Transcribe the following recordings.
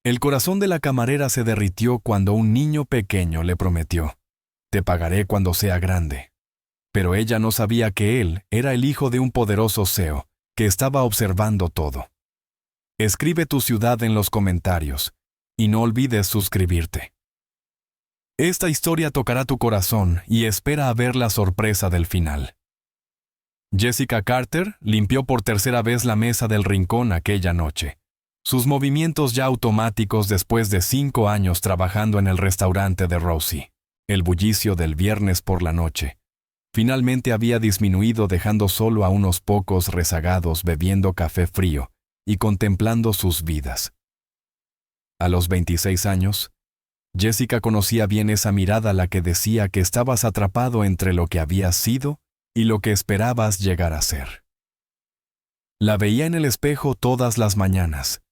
El corazón de la camarera se derritió cuando un niño pequeño le prometió: «Te pagaré cuando sea grande». Pero ella no sabía que él era el hijo de un poderoso CEO que estaba observando todo. Escribe tu ciudad en los comentarios y no olvides suscribirte. Esta historia tocará tu corazón y espera a ver la sorpresa del final. Jessica Carter limpió por tercera vez la mesa del rincón aquella noche. Sus movimientos ya automáticos después de 5 años trabajando en el restaurante de Rosie. El bullicio del viernes por la noche finalmente había disminuido, dejando solo a unos pocos rezagados bebiendo café frío y contemplando sus vidas. A los 26 años, Jessica conocía bien esa mirada, la que decía que estabas atrapado entre lo que habías sido y lo que esperabas llegar a ser. La veía en el espejo todas las mañanas.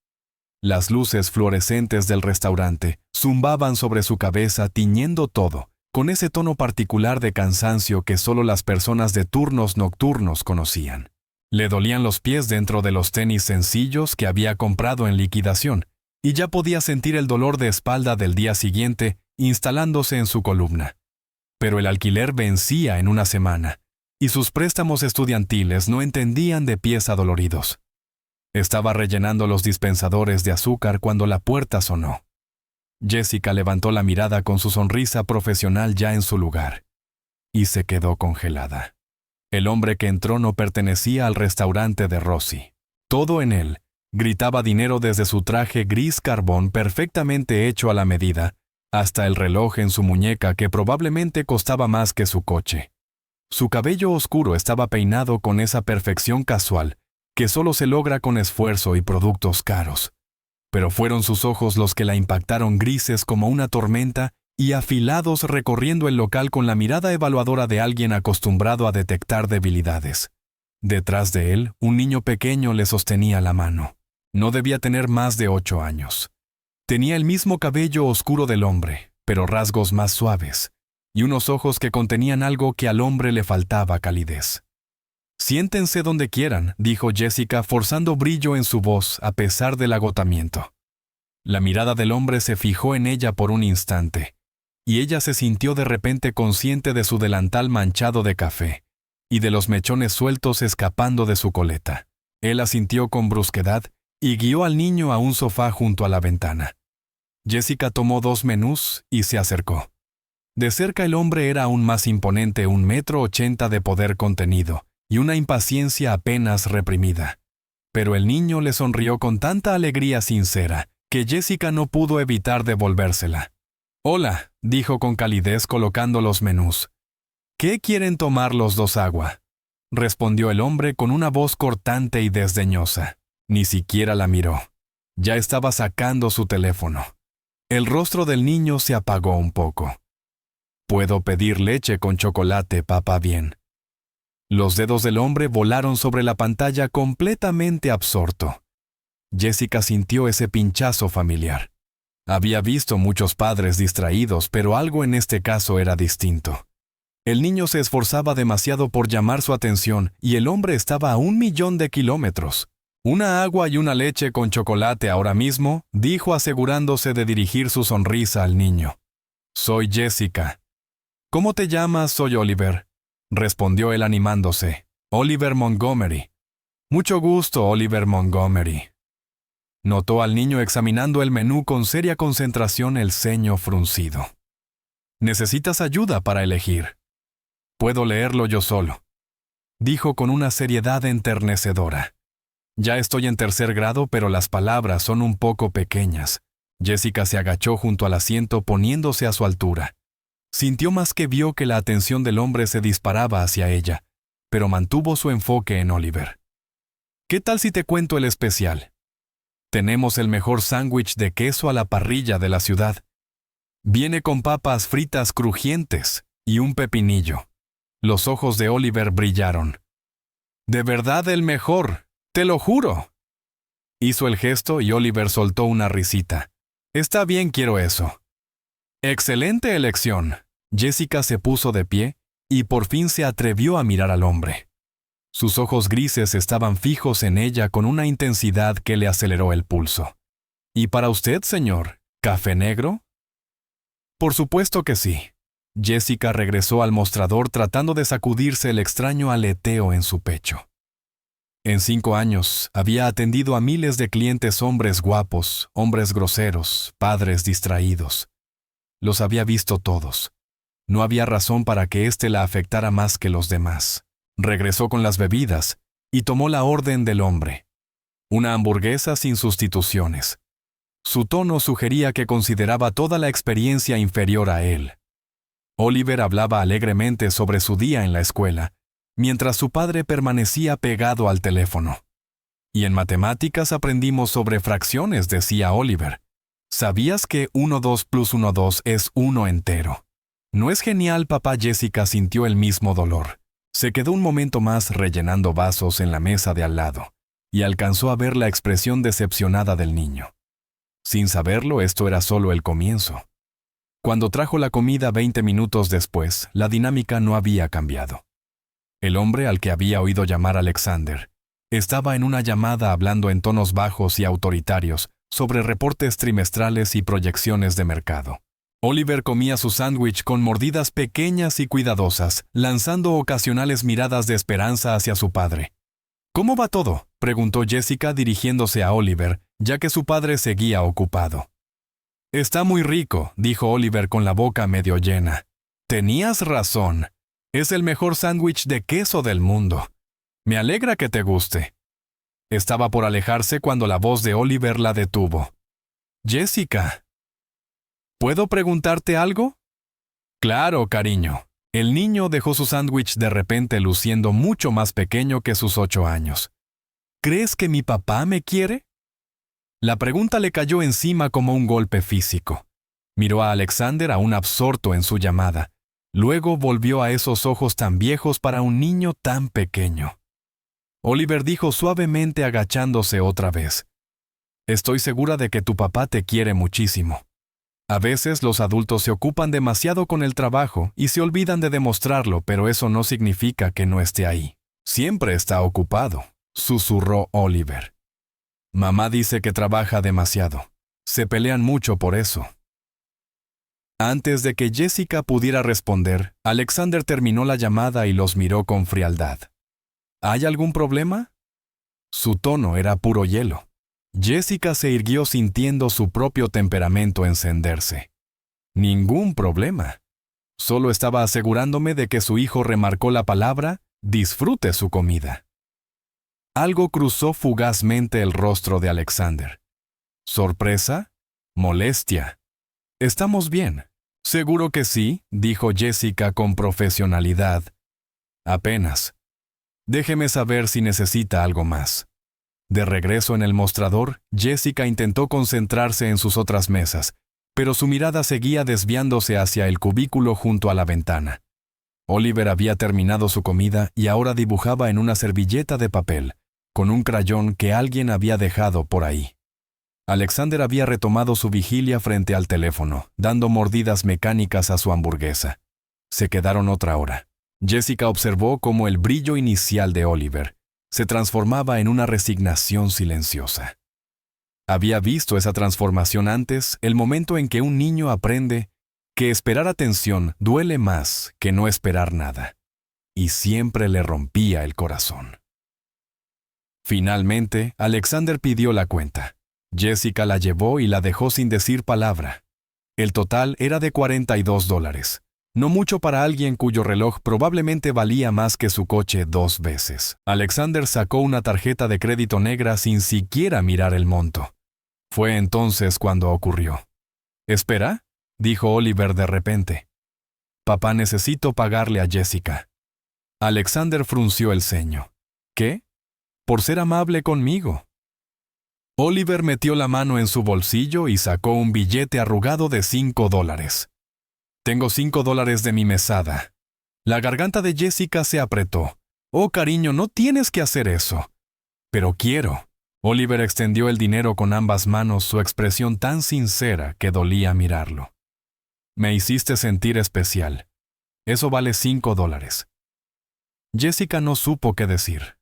Las luces fluorescentes del restaurante zumbaban sobre su cabeza, tiñendo todo, con ese tono particular de cansancio que solo las personas de turnos nocturnos conocían. Le dolían los pies dentro de los tenis sencillos que había comprado en liquidación, y ya podía sentir el dolor de espalda del día siguiente instalándose en su columna. Pero el alquiler vencía en una semana, y sus préstamos estudiantiles no entendían de pies adoloridos. Estaba rellenando los dispensadores de azúcar cuando la puerta sonó. Jessica levantó la mirada con su sonrisa profesional ya en su lugar, y se quedó congelada. El hombre que entró no pertenecía al restaurante de Rosie. Todo en él gritaba dinero, desde su traje gris carbón perfectamente hecho a la medida, hasta el reloj en su muñeca que probablemente costaba más que su coche. Su cabello oscuro estaba peinado con esa perfección casual que solo se logra con esfuerzo y productos caros. Pero fueron sus ojos los que la impactaron, grises como una tormenta y afilados, recorriendo el local con la mirada evaluadora de alguien acostumbrado a detectar debilidades. Detrás de él, un niño pequeño le sostenía la mano. No debía tener más de 8 años. Tenía el mismo cabello oscuro del hombre, pero rasgos más suaves, y unos ojos que contenían algo que al hombre le faltaba: calidez. «Siéntense donde quieran», dijo Jessica, forzando brillo en su voz a pesar del agotamiento. La mirada del hombre se fijó en ella por un instante, y ella se sintió de repente consciente de su delantal manchado de café y de los mechones sueltos escapando de su coleta. Él asintió con brusquedad y guió al niño a un sofá junto a la ventana. Jessica tomó 2 menús y se acercó. De cerca el hombre era aún más imponente, 1,80 m de poder contenido y una impaciencia apenas reprimida. Pero el niño le sonrió con tanta alegría sincera que Jessica no pudo evitar devolvérsela. «Hola», dijo con calidez colocando los menús. «¿Qué quieren tomar los dos? Agua», respondió el hombre con una voz cortante y desdeñosa. Ni siquiera la miró. Ya estaba sacando su teléfono. El rostro del niño se apagó un poco. «Puedo pedir leche con chocolate, papá, bien». Los dedos del hombre volaron sobre la pantalla completamente absorto. Jessica sintió ese pinchazo familiar. Había visto muchos padres distraídos, pero algo en este caso era distinto. El niño se esforzaba demasiado por llamar su atención y el hombre estaba a 1.000.000 kilómetros. «Una agua y una leche con chocolate ahora mismo», dijo, asegurándose de dirigir su sonrisa al niño. «Soy Jessica». «¿Cómo te llamas?» «Soy Oliver», respondió él animándose. «Oliver Montgomery». «Mucho gusto, Oliver Montgomery». Notó al niño examinando el menú con seria concentración, el ceño fruncido. «¿Necesitas ayuda para elegir?» «Puedo leerlo yo solo», dijo con una seriedad enternecedora. «Ya estoy en 3er grado, pero las palabras son un poco pequeñas». Jessica se agachó junto al asiento, poniéndose a su altura. Sintió más que vio que la atención del hombre se disparaba hacia ella, pero mantuvo su enfoque en Oliver. «¿Qué tal si te cuento el especial? Tenemos el mejor sándwich de queso a la parrilla de la ciudad. Viene con papas fritas crujientes y un pepinillo». Los ojos de Oliver brillaron. «¿De verdad el mejor? Te lo juro». Hizo el gesto y Oliver soltó una risita. «Está bien, quiero eso». «Excelente elección». Jessica se puso de pie y por fin se atrevió a mirar al hombre. Sus ojos grises estaban fijos en ella con una intensidad que le aceleró el pulso. ¿Y para usted, señor, café negro? Por supuesto que sí. Jessica regresó al mostrador tratando de sacudirse el extraño aleteo en su pecho. En 5 años había atendido a miles de clientes, hombres guapos, hombres groseros, padres distraídos. Los había visto todos. No había razón para que éste la afectara más que los demás. Regresó con las bebidas y tomó la orden del hombre. Una hamburguesa sin sustituciones. Su tono sugería que consideraba toda la experiencia inferior a él. Oliver hablaba alegremente sobre su día en la escuela, mientras su padre permanecía pegado al teléfono. Y en matemáticas aprendimos sobre fracciones, decía Oliver. ¿Sabías que 1,2 plus 1,2 es 1 entero? ¿No es genial, papá? Jessica sintió el mismo dolor. Se quedó un momento más rellenando vasos en la mesa de al lado, y alcanzó a ver la expresión decepcionada del niño. Sin saberlo, esto era solo el comienzo. Cuando trajo la comida 20 minutos después, la dinámica no había cambiado. El hombre al que había oído llamar Alexander estaba en una llamada hablando en tonos bajos y autoritarios sobre reportes trimestrales y proyecciones de mercado. Oliver comía su sándwich con mordidas pequeñas y cuidadosas, lanzando ocasionales miradas de esperanza hacia su padre. ¿Cómo va todo?, preguntó Jessica dirigiéndose a Oliver, ya que su padre seguía ocupado. Está muy rico, dijo Oliver con la boca medio llena. Tenías razón. Es el mejor sándwich de queso del mundo. Me alegra que te guste. Estaba por alejarse cuando la voz de Oliver la detuvo. Jessica, ¿puedo preguntarte algo? Claro, cariño. El niño dejó su sándwich de repente luciendo mucho más pequeño que sus 8 años. ¿Crees que mi papá me quiere? La pregunta le cayó encima como un golpe físico. Miró a Alexander aún absorto en su llamada. Luego volvió a esos ojos tan viejos para un niño tan pequeño. Oliver dijo suavemente agachándose otra vez. Estoy segura de que tu papá te quiere muchísimo. A veces los adultos se ocupan demasiado con el trabajo y se olvidan de demostrarlo, pero eso no significa que no esté ahí. Siempre está ocupado, susurró Oliver. Mamá dice que trabaja demasiado. Se pelean mucho por eso. Antes de que Jessica pudiera responder, Alexander terminó la llamada y los miró con frialdad. ¿Hay algún problema? Su tono era puro hielo. Jessica se irguió sintiendo su propio temperamento encenderse. Ningún problema. Solo estaba asegurándome de que su hijo remarcó la palabra «disfrute su comida». Algo cruzó fugazmente el rostro de Alexander. ¿Sorpresa? ¿Molestia? ¿Estamos bien? Seguro que sí, dijo Jessica con profesionalidad. Apenas. Déjeme saber si necesita algo más. De regreso en el mostrador, Jessica intentó concentrarse en sus otras mesas, pero su mirada seguía desviándose hacia el cubículo junto a la ventana. Oliver había terminado su comida y ahora dibujaba en una servilleta de papel, con un crayón que alguien había dejado por ahí. Alexander había retomado su vigilia frente al teléfono, dando mordidas mecánicas a su hamburguesa. Se quedaron otra hora. Jessica observó cómo el brillo inicial de Oliver se transformaba en una resignación silenciosa. Había visto esa transformación antes, el momento en que un niño aprende que esperar atención duele más que no esperar nada, y siempre le rompía el corazón. Finalmente, Alexander pidió la cuenta. Jessica la llevó y la dejó sin decir palabra. El total era de $42. No mucho para alguien cuyo reloj probablemente valía más que su coche 2 veces. Alexander sacó una tarjeta de crédito negra sin siquiera mirar el monto. Fue entonces cuando ocurrió. «¿Espera?», dijo Oliver de repente. «Papá, necesito pagarle a Jessica». Alexander frunció el ceño. «¿Qué? Por ser amable conmigo». Oliver metió la mano en su bolsillo y sacó un billete arrugado de $5. «Tengo $5 de mi mesada». La garganta de Jessica se apretó. «Oh, cariño, no tienes que hacer eso». «Pero quiero». Oliver extendió el dinero con ambas manos, su expresión tan sincera que dolía mirarlo. «Me hiciste sentir especial. Eso vale $5». Jessica no supo qué decir.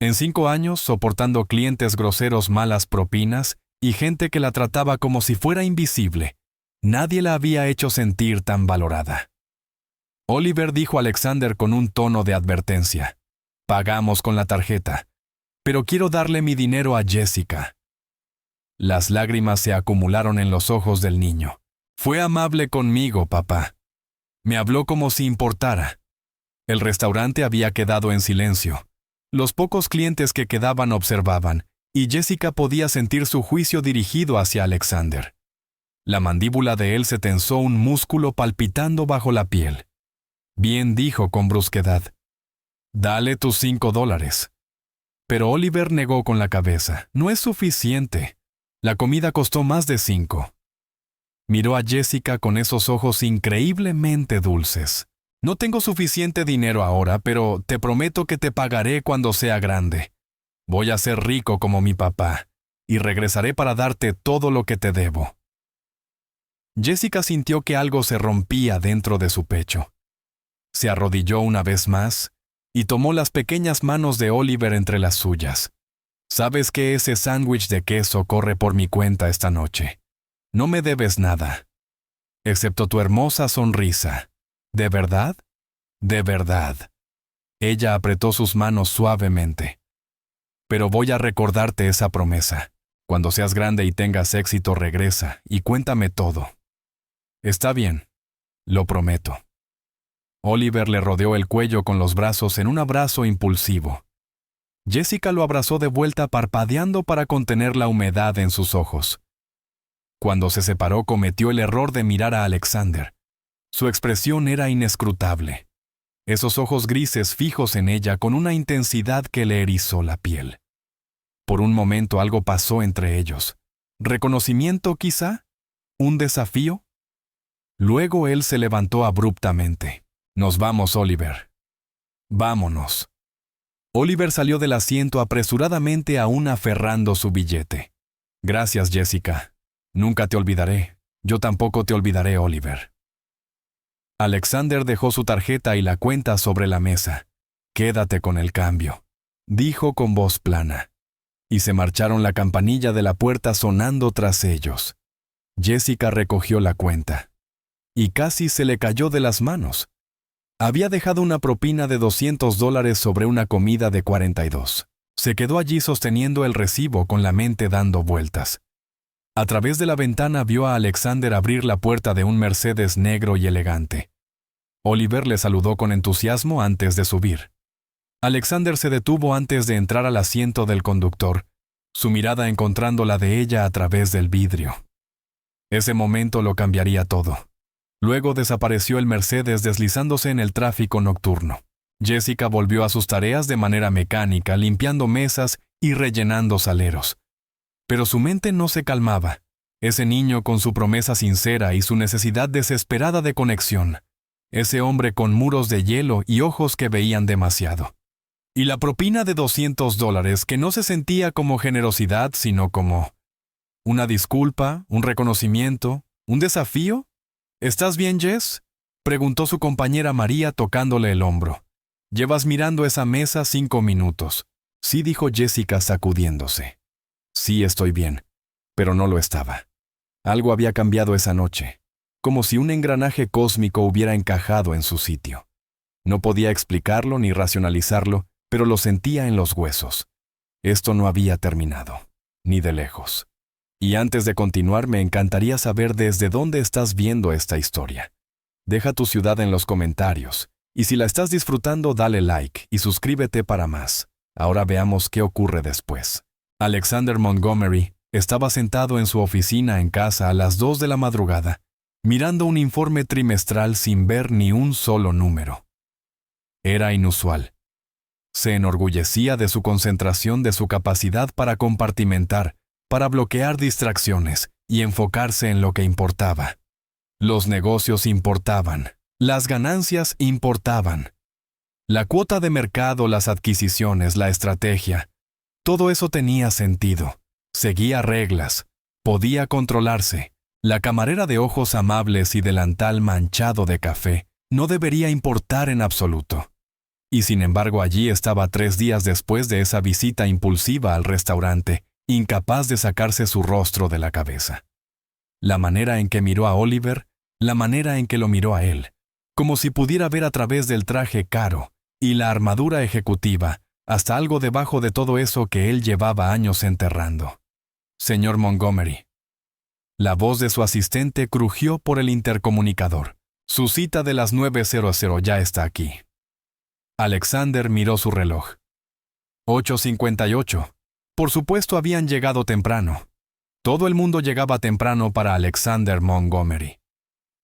En 5 años, soportando clientes groseros, malas propinas y gente que la trataba como si fuera invisible. Nadie la había hecho sentir tan valorada. Oliver dijo a Alexander con un tono de advertencia: «Pagamos con la tarjeta, pero quiero darle mi dinero a Jessica». Las lágrimas se acumularon en los ojos del niño. «Fue amable conmigo, papá. Me habló como si importara». El restaurante había quedado en silencio. Los pocos clientes que quedaban observaban, y Jessica podía sentir su juicio dirigido hacia Alexander. La mandíbula de él se tensó, un músculo palpitando bajo la piel. «Bien», dijo con brusquedad. «Dale tus $5». Pero Oliver negó con la cabeza. «No es suficiente. La comida costó más de 5». Miró a Jessica con esos ojos increíblemente dulces. «No tengo suficiente dinero ahora, pero te prometo que te pagaré cuando sea grande. Voy a ser rico como mi papá, y regresaré para darte todo lo que te debo». Jessica sintió que algo se rompía dentro de su pecho. Se arrodilló una vez más y tomó las pequeñas manos de Oliver entre las suyas. «Sabes que ese sándwich de queso corre por mi cuenta esta noche. No me debes nada, excepto tu hermosa sonrisa. ¿De verdad? De verdad». Ella apretó sus manos suavemente. «Pero voy a recordarte esa promesa. Cuando seas grande y tengas éxito, regresa y cuéntame todo». «Está bien, lo prometo». Oliver le rodeó el cuello con los brazos en un abrazo impulsivo. Jessica lo abrazó de vuelta, parpadeando para contener la humedad en sus ojos. Cuando se separó, cometió el error de mirar a Alexander. Su expresión era inescrutable. Esos ojos grises fijos en ella con una intensidad que le erizó la piel. Por un momento algo pasó entre ellos. ¿Reconocimiento quizá? ¿Un desafío? Luego él se levantó abruptamente. «Nos vamos, Oliver. Vámonos». Oliver salió del asiento apresuradamente, aún aferrando su billete. «Gracias, Jessica. Nunca te olvidaré. Yo tampoco te olvidaré, Oliver». Alexander dejó su tarjeta y la cuenta sobre la mesa. «Quédate con el cambio», dijo con voz plana. Y se marcharon, la campanilla de la puerta sonando tras ellos. Jessica recogió la cuenta. Y casi se le cayó de las manos. Había dejado una propina de $200 sobre una comida de 42. Se quedó allí sosteniendo el recibo, con la mente dando vueltas. A través de la ventana vio a Alexander abrir la puerta de un Mercedes negro y elegante. Oliver le saludó con entusiasmo antes de subir. Alexander se detuvo antes de entrar al asiento del conductor, su mirada encontrando la de ella a través del vidrio. Ese momento lo cambiaría todo. Luego desapareció el Mercedes deslizándose en el tráfico nocturno. Jessica volvió a sus tareas de manera mecánica, limpiando mesas y rellenando saleros. Pero su mente no se calmaba. Ese niño con su promesa sincera y su necesidad desesperada de conexión. Ese hombre con muros de hielo y ojos que veían demasiado. Y la propina de $200 que no se sentía como generosidad, sino como una disculpa, un reconocimiento, un desafío. «¿Estás bien, Jess?», preguntó su compañera María tocándole el hombro. «Llevas mirando esa mesa 5 minutos». «Sí», dijo Jessica sacudiéndose. «Sí, estoy bien», pero no lo estaba. Algo había cambiado esa noche, como si un engranaje cósmico hubiera encajado en su sitio. No podía explicarlo ni racionalizarlo, pero lo sentía en los huesos. Esto no había terminado, ni de lejos. Y antes de continuar, me encantaría saber desde dónde estás viendo esta historia. Deja tu ciudad en los comentarios, y si la estás disfrutando, dale like y suscríbete para más. Ahora veamos qué ocurre después. Alexander Montgomery estaba sentado en su oficina en casa a las 2 de la madrugada, mirando un informe trimestral sin ver ni un solo número. Era inusual. Se enorgullecía de su concentración, de su capacidad para compartimentar, para bloquear distracciones y enfocarse en lo que importaba. Los negocios importaban, las ganancias importaban. La cuota de mercado, las adquisiciones, la estrategia, todo eso tenía sentido. Seguía reglas, podía controlarse. La camarera de ojos amables y delantal manchado de café no debería importar en absoluto. Y sin embargo allí estaba 3 días después de esa visita impulsiva al restaurante, incapaz de sacarse su rostro de la cabeza. La manera en que miró a Oliver, la manera en que lo miró a él, como si pudiera ver a través del traje caro y la armadura ejecutiva, hasta algo debajo de todo eso que él llevaba años enterrando. Señor Montgomery. La voz de su asistente crujió por el intercomunicador. Su cita de las 9:00 ya está aquí. Alexander miró su reloj. 8:58. Por supuesto habían llegado temprano. Todo el mundo llegaba temprano para Alexander Montgomery.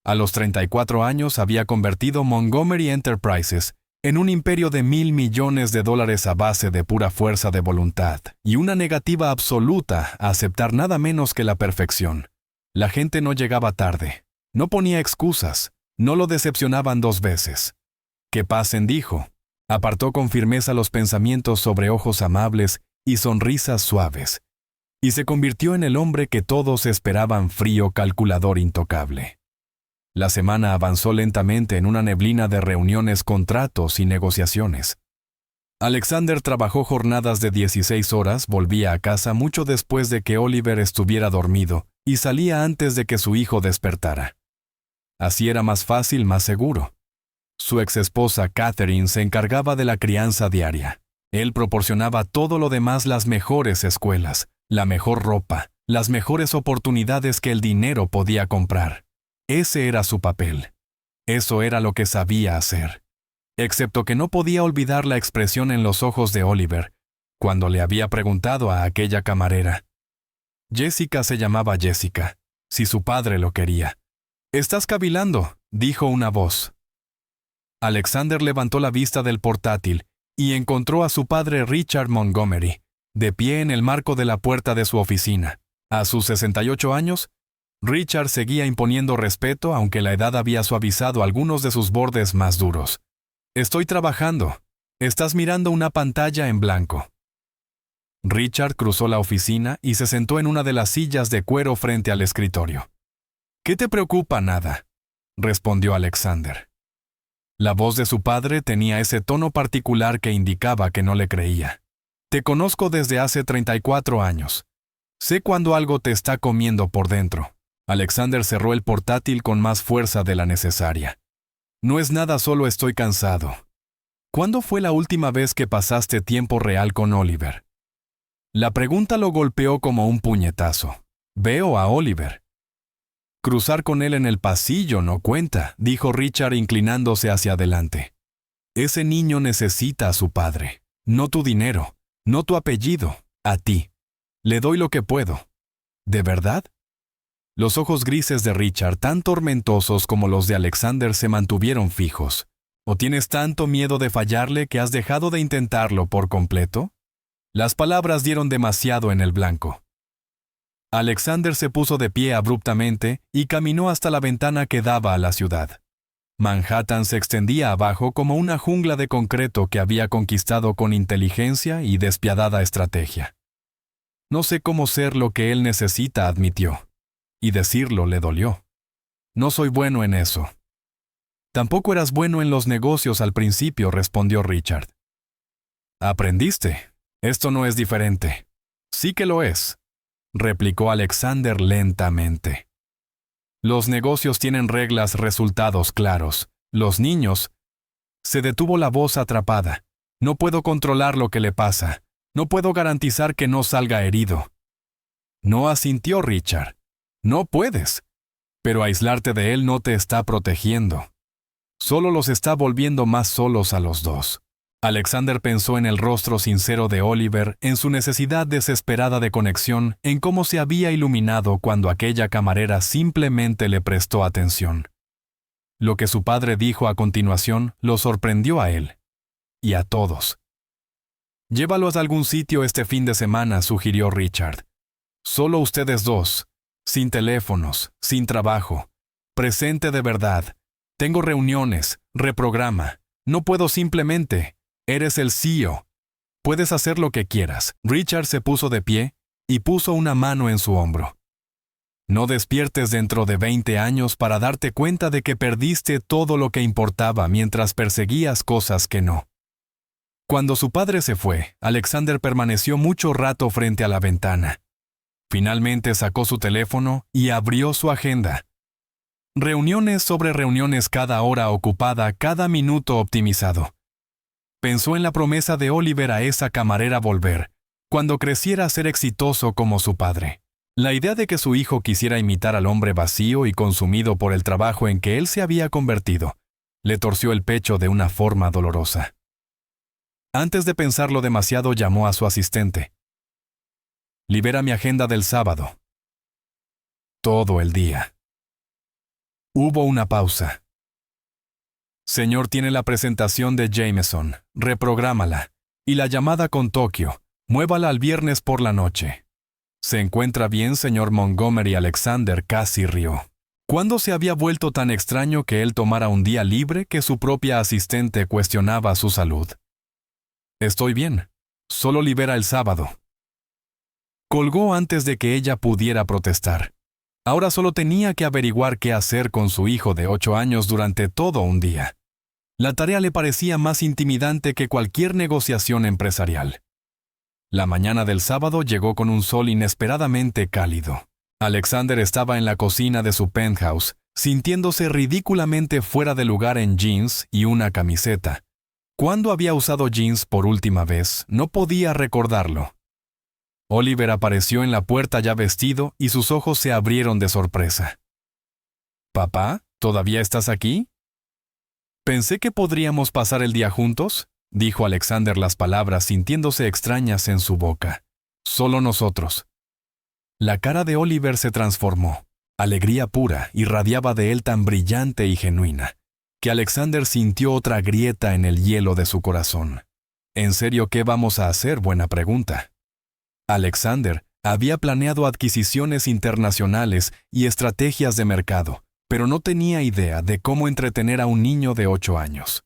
A los 34 años había convertido Montgomery Enterprises en un imperio de $1,000 millones a base de pura fuerza de voluntad y una negativa absoluta a aceptar nada menos que la perfección. La gente no llegaba tarde, no ponía excusas, no lo decepcionaban 2 veces. Que pasen, dijo. Apartó con firmeza los pensamientos sobre ojos amables y sonrisas suaves, y se convirtió en el hombre que todos esperaban, frío, calculador, intocable. La semana avanzó lentamente en una neblina de reuniones, contratos y negociaciones. Alexander trabajó jornadas de 16 horas, volvía a casa mucho después de que Oliver estuviera dormido y salía antes de que su hijo despertara. Así era más fácil, más seguro. Su exesposa Catherine se encargaba de la crianza diaria. Él proporcionaba todo lo demás: las mejores escuelas, la mejor ropa, las mejores oportunidades que el dinero podía comprar. Ese era su papel. Eso era lo que sabía hacer. Excepto que no podía olvidar la expresión en los ojos de Oliver cuando le había preguntado a aquella camarera. Jessica se llamaba Jessica, si su padre lo quería. «Estás cavilando», dijo una voz. Alexander levantó la vista del portátil y encontró a su padre Richard Montgomery, de pie en el marco de la puerta de su oficina. A sus 68 años, Richard seguía imponiendo respeto, aunque la edad había suavizado algunos de sus bordes más duros. «Estoy trabajando. Estás mirando una pantalla en blanco». Richard cruzó la oficina y se sentó en una de las sillas de cuero frente al escritorio. «¿Qué te preocupa? Nada», respondió Alexander. La voz de su padre tenía ese tono particular que indicaba que no le creía. «Te conozco desde hace 34 años. Sé cuando algo te está comiendo por dentro». Alexander cerró el portátil con más fuerza de la necesaria. «No es nada, solo estoy cansado». «¿Cuándo fue la última vez que pasaste tiempo real con Oliver?» La pregunta lo golpeó como un puñetazo. «Veo a Oliver». «Cruzar con él en el pasillo no cuenta», dijo Richard inclinándose hacia adelante. «Ese niño necesita a su padre. No tu dinero, no tu apellido, a ti. Le doy lo que puedo». «¿De verdad?» Los ojos grises de Richard, tan tormentosos como los de Alexander, se mantuvieron fijos. ¿O tienes tanto miedo de fallarle que has dejado de intentarlo por completo? Las palabras dieron demasiado en el blanco. Alexander se puso de pie abruptamente y caminó hasta la ventana que daba a la ciudad. Manhattan se extendía abajo como una jungla de concreto que había conquistado con inteligencia y despiadada estrategia. «No sé cómo ser lo que él necesita», admitió. Y decirlo le dolió. «No soy bueno en eso». «Tampoco eras bueno en los negocios al principio», respondió Richard. «Aprendiste. Esto no es diferente». «Sí que lo es», replicó Alexander lentamente. «Los negocios tienen reglas, resultados claros. Los niños...» Se detuvo la voz atrapada. «No puedo controlar lo que le pasa. No puedo garantizar que no salga herido». No asintió Richard. «No puedes. Pero aislarte de él no te está protegiendo. Solo los está volviendo más solos a los dos». Alexander pensó en el rostro sincero de Oliver, en su necesidad desesperada de conexión, en cómo se había iluminado cuando aquella camarera simplemente le prestó atención. Lo que su padre dijo a continuación lo sorprendió a él. Y a todos. «Llévalos a algún sitio este fin de semana», sugirió Richard. «Solo ustedes dos. Sin teléfonos, sin trabajo. Presente de verdad. Tengo reuniones, reprograma. No puedo simplemente. Eres el CEO. Puedes hacer lo que quieras». Richard se puso de pie y puso una mano en su hombro. «No despiertes dentro de 20 años para darte cuenta de que perdiste todo lo que importaba mientras perseguías cosas que no». Cuando su padre se fue, Alexander permaneció mucho rato frente a la ventana. Finalmente sacó su teléfono y abrió su agenda. Reuniones sobre reuniones, cada hora ocupada, cada minuto optimizado. Pensó en la promesa de Oliver a esa camarera volver, cuando creciera a ser exitoso como su padre. La idea de que su hijo quisiera imitar al hombre vacío y consumido por el trabajo en que él se había convertido, le torció el pecho de una forma dolorosa. Antes de pensarlo demasiado, llamó a su asistente. Libera mi agenda del sábado. Todo el día. Hubo una pausa. Señor, tiene la presentación de Jameson. Reprográmala. Y la llamada con Tokio. Muévala al viernes por la noche. ¿Se encuentra bien, señor Montgomery? Alexander casi rió. ¿Cuándo se había vuelto tan extraño que él tomara un día libre que su propia asistente cuestionaba su salud? Estoy bien. Solo libera el sábado. Colgó antes de que ella pudiera protestar. Ahora solo tenía que averiguar qué hacer con su hijo de 8 años durante todo un día. La tarea le parecía más intimidante que cualquier negociación empresarial. La mañana del sábado llegó con un sol inesperadamente cálido. Alexander estaba en la cocina de su penthouse, sintiéndose ridículamente fuera de lugar en jeans y una camiseta. ¿Cuándo había usado jeans por última vez? No podía recordarlo. Oliver apareció en la puerta ya vestido y sus ojos se abrieron de sorpresa. «¿Papá, todavía estás aquí?» «Pensé que podríamos pasar el día juntos», dijo Alexander, las palabras sintiéndose extrañas en su boca. «Solo nosotros». La cara de Oliver se transformó. Alegría pura irradiaba de él, tan brillante y genuina, que Alexander sintió otra grieta en el hielo de su corazón. «¿En serio qué vamos a hacer?», buena pregunta. Alexander había planeado adquisiciones internacionales y estrategias de mercado, pero no tenía idea de cómo entretener a un niño de 8 años.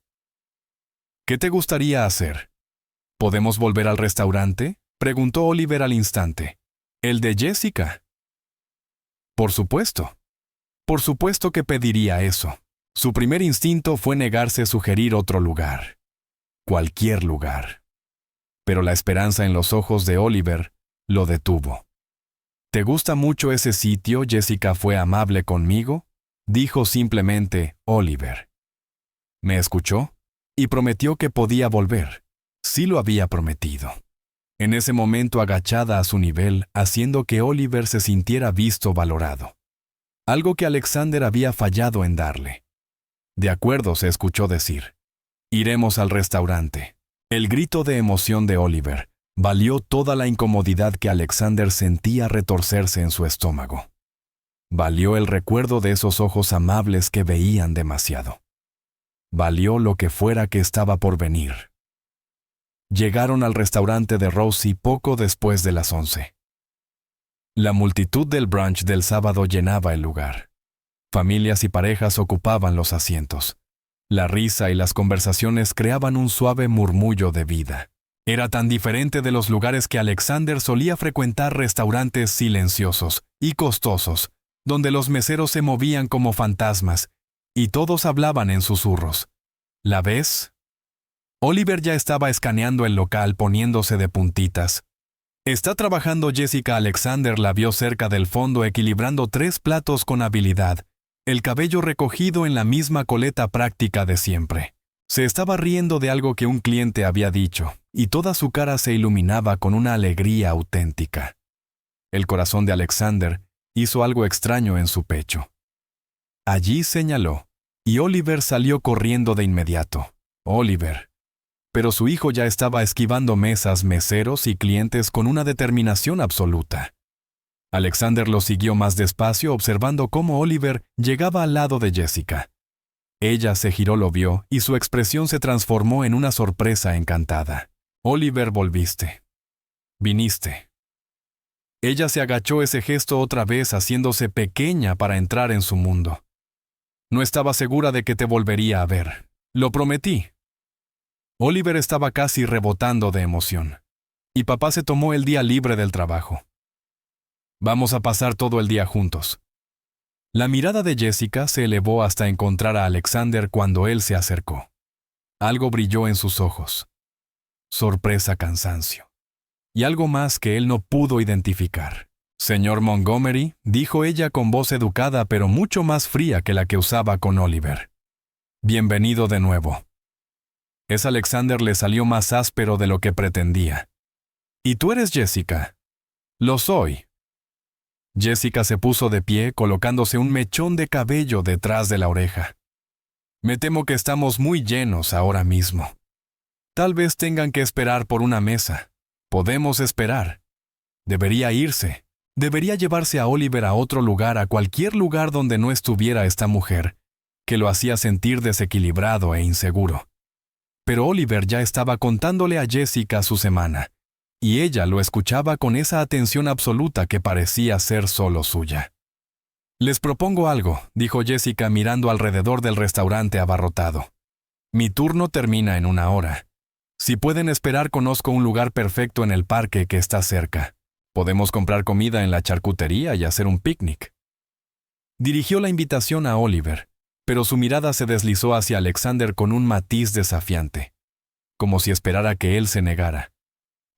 «¿Qué te gustaría hacer? ¿Podemos volver al restaurante?», preguntó Oliver al instante. «¿El de Jessica?» Por supuesto que pediría eso. Su primer instinto fue negarse a sugerir otro lugar. Cualquier lugar. Pero la esperanza en los ojos de Oliver lo detuvo. «¿Te gusta mucho ese sitio? Jessica fue amable conmigo», dijo simplemente Oliver. Me escuchó y prometió que podía volver. Sí lo había prometido. En ese momento, agachada a su nivel, haciendo que Oliver se sintiera visto, valorado. Algo que Alexander había fallado en darle. «De acuerdo», se escuchó decir. «Iremos al restaurante». El grito de emoción de Oliver valió toda la incomodidad que Alexander sentía retorcerse en su estómago. Valió el recuerdo de esos ojos amables que veían demasiado. Valió lo que fuera que estaba por venir. Llegaron al restaurante de Rosie poco después de las 11. La multitud del brunch del sábado llenaba el lugar. Familias y parejas ocupaban los asientos. La risa y las conversaciones creaban un suave murmullo de vida. Era tan diferente de los lugares que Alexander solía frecuentar, restaurantes silenciosos y costosos, donde los meseros se movían como fantasmas y todos hablaban en susurros. ¿La ves? Oliver ya estaba escaneando el local, poniéndose de puntitas. «Está trabajando Jessica». Alexander la vio cerca del fondo, equilibrando 3 platos con habilidad, el cabello recogido en la misma coleta práctica de siempre. Se estaba riendo de algo que un cliente había dicho, y toda su cara se iluminaba con una alegría auténtica. El corazón de Alexander hizo algo extraño en su pecho. Allí, señaló, y Oliver salió corriendo de inmediato. Oliver. Pero su hijo ya estaba esquivando mesas, meseros y clientes con una determinación absoluta. Alexander lo siguió más despacio, observando cómo Oliver llegaba al lado de Jessica. Ella se giró, lo vio, y su expresión se transformó en una sorpresa encantada. «Oliver, volviste. Viniste». Ella se agachó, ese gesto otra vez haciéndose pequeña para entrar en su mundo. «No estaba segura de que te volvería a ver. Lo prometí». Oliver estaba casi rebotando de emoción. «Y papá se tomó el día libre del trabajo. Vamos a pasar todo el día juntos». La mirada de Jessica se elevó hasta encontrar a Alexander cuando él se acercó. Algo brilló en sus ojos. sorpresa, cansancio. Y algo más que él no pudo identificar. «Señor Montgomery», dijo ella con voz educada pero mucho más fría que la que usaba con Oliver. «Bienvenido de nuevo». Ese Alexander le salió más áspero de lo que pretendía. «¿Y tú eres Jessica?» «Lo soy». Jessica se puso de pie, colocándose un mechón de cabello detrás de la oreja. «Me temo que estamos muy llenos ahora mismo. Tal vez tengan que esperar por una mesa. Podemos esperar. Debería irse. Debería llevarse a Oliver a otro lugar, a cualquier lugar donde no estuviera esta mujer, que lo hacía sentir desequilibrado e inseguro. Pero Oliver ya estaba contándole a Jessica su semana, y ella lo escuchaba con esa atención absoluta que parecía ser solo suya. «Les propongo algo», dijo Jessica mirando alrededor del restaurante abarrotado. «Mi turno termina en 1 hora. Si pueden esperar, conozco un lugar perfecto en el parque que está cerca. Podemos comprar comida en la charcutería y hacer un picnic». Dirigió la invitación a Oliver, pero su mirada se deslizó hacia Alexander con un matiz desafiante, como si esperara que él se negara,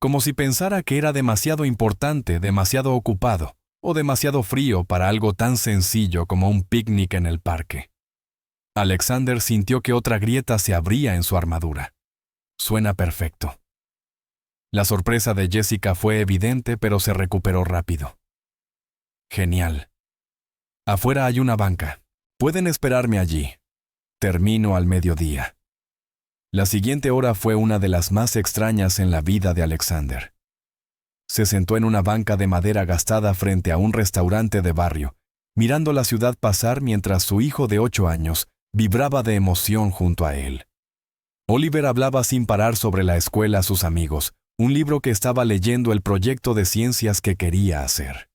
como si pensara que era demasiado importante, demasiado ocupado o demasiado frío para algo tan sencillo como un picnic en el parque. Alexander sintió que otra grieta se abría en su armadura. «Suena perfecto». La sorpresa de Jessica fue evidente, pero se recuperó rápido. «Genial. Afuera hay una banca. Pueden esperarme allí. Termino al mediodía». La siguiente hora fue una de las más extrañas en la vida de Alexander. Se sentó en una banca de madera gastada frente a un restaurante de barrio, mirando la ciudad pasar mientras su hijo de 8 años vibraba de emoción junto a él. Oliver hablaba sin parar sobre la escuela a sus amigos, un libro que estaba leyendo, el proyecto de ciencias que quería hacer.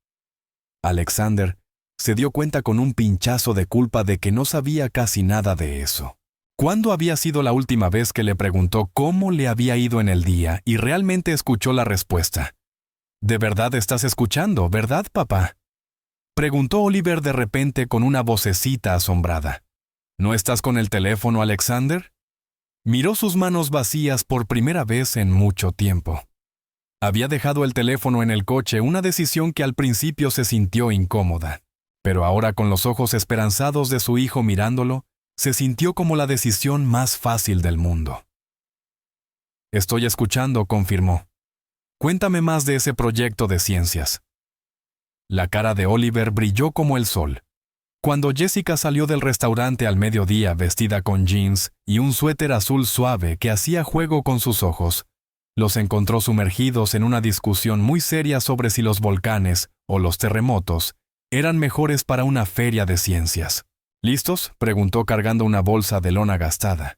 Alexander se dio cuenta con un pinchazo de culpa de que no sabía casi nada de eso. ¿Cuándo había sido la última vez que le preguntó cómo le había ido en el día y realmente escuchó la respuesta? «¿De verdad estás escuchando, verdad, papá?», preguntó Oliver de repente con una vocecita asombrada. «¿No estás con el teléfono, Alexander?». Miró sus manos vacías por primera vez en mucho tiempo. Había dejado el teléfono en el coche, una decisión que al principio se sintió incómoda, pero ahora, con los ojos esperanzados de su hijo mirándolo, se sintió como la decisión más fácil del mundo. «Estoy escuchando», confirmó. «Cuéntame más de ese proyecto de ciencias». La cara de Oliver brilló como el sol. Cuando Jessica salió del restaurante al mediodía vestida con jeans y un suéter azul suave que hacía juego con sus ojos, los encontró sumergidos en una discusión muy seria sobre si los volcanes o los terremotos eran mejores para una feria de ciencias. «¿Listos?», preguntó cargando una bolsa de lona gastada.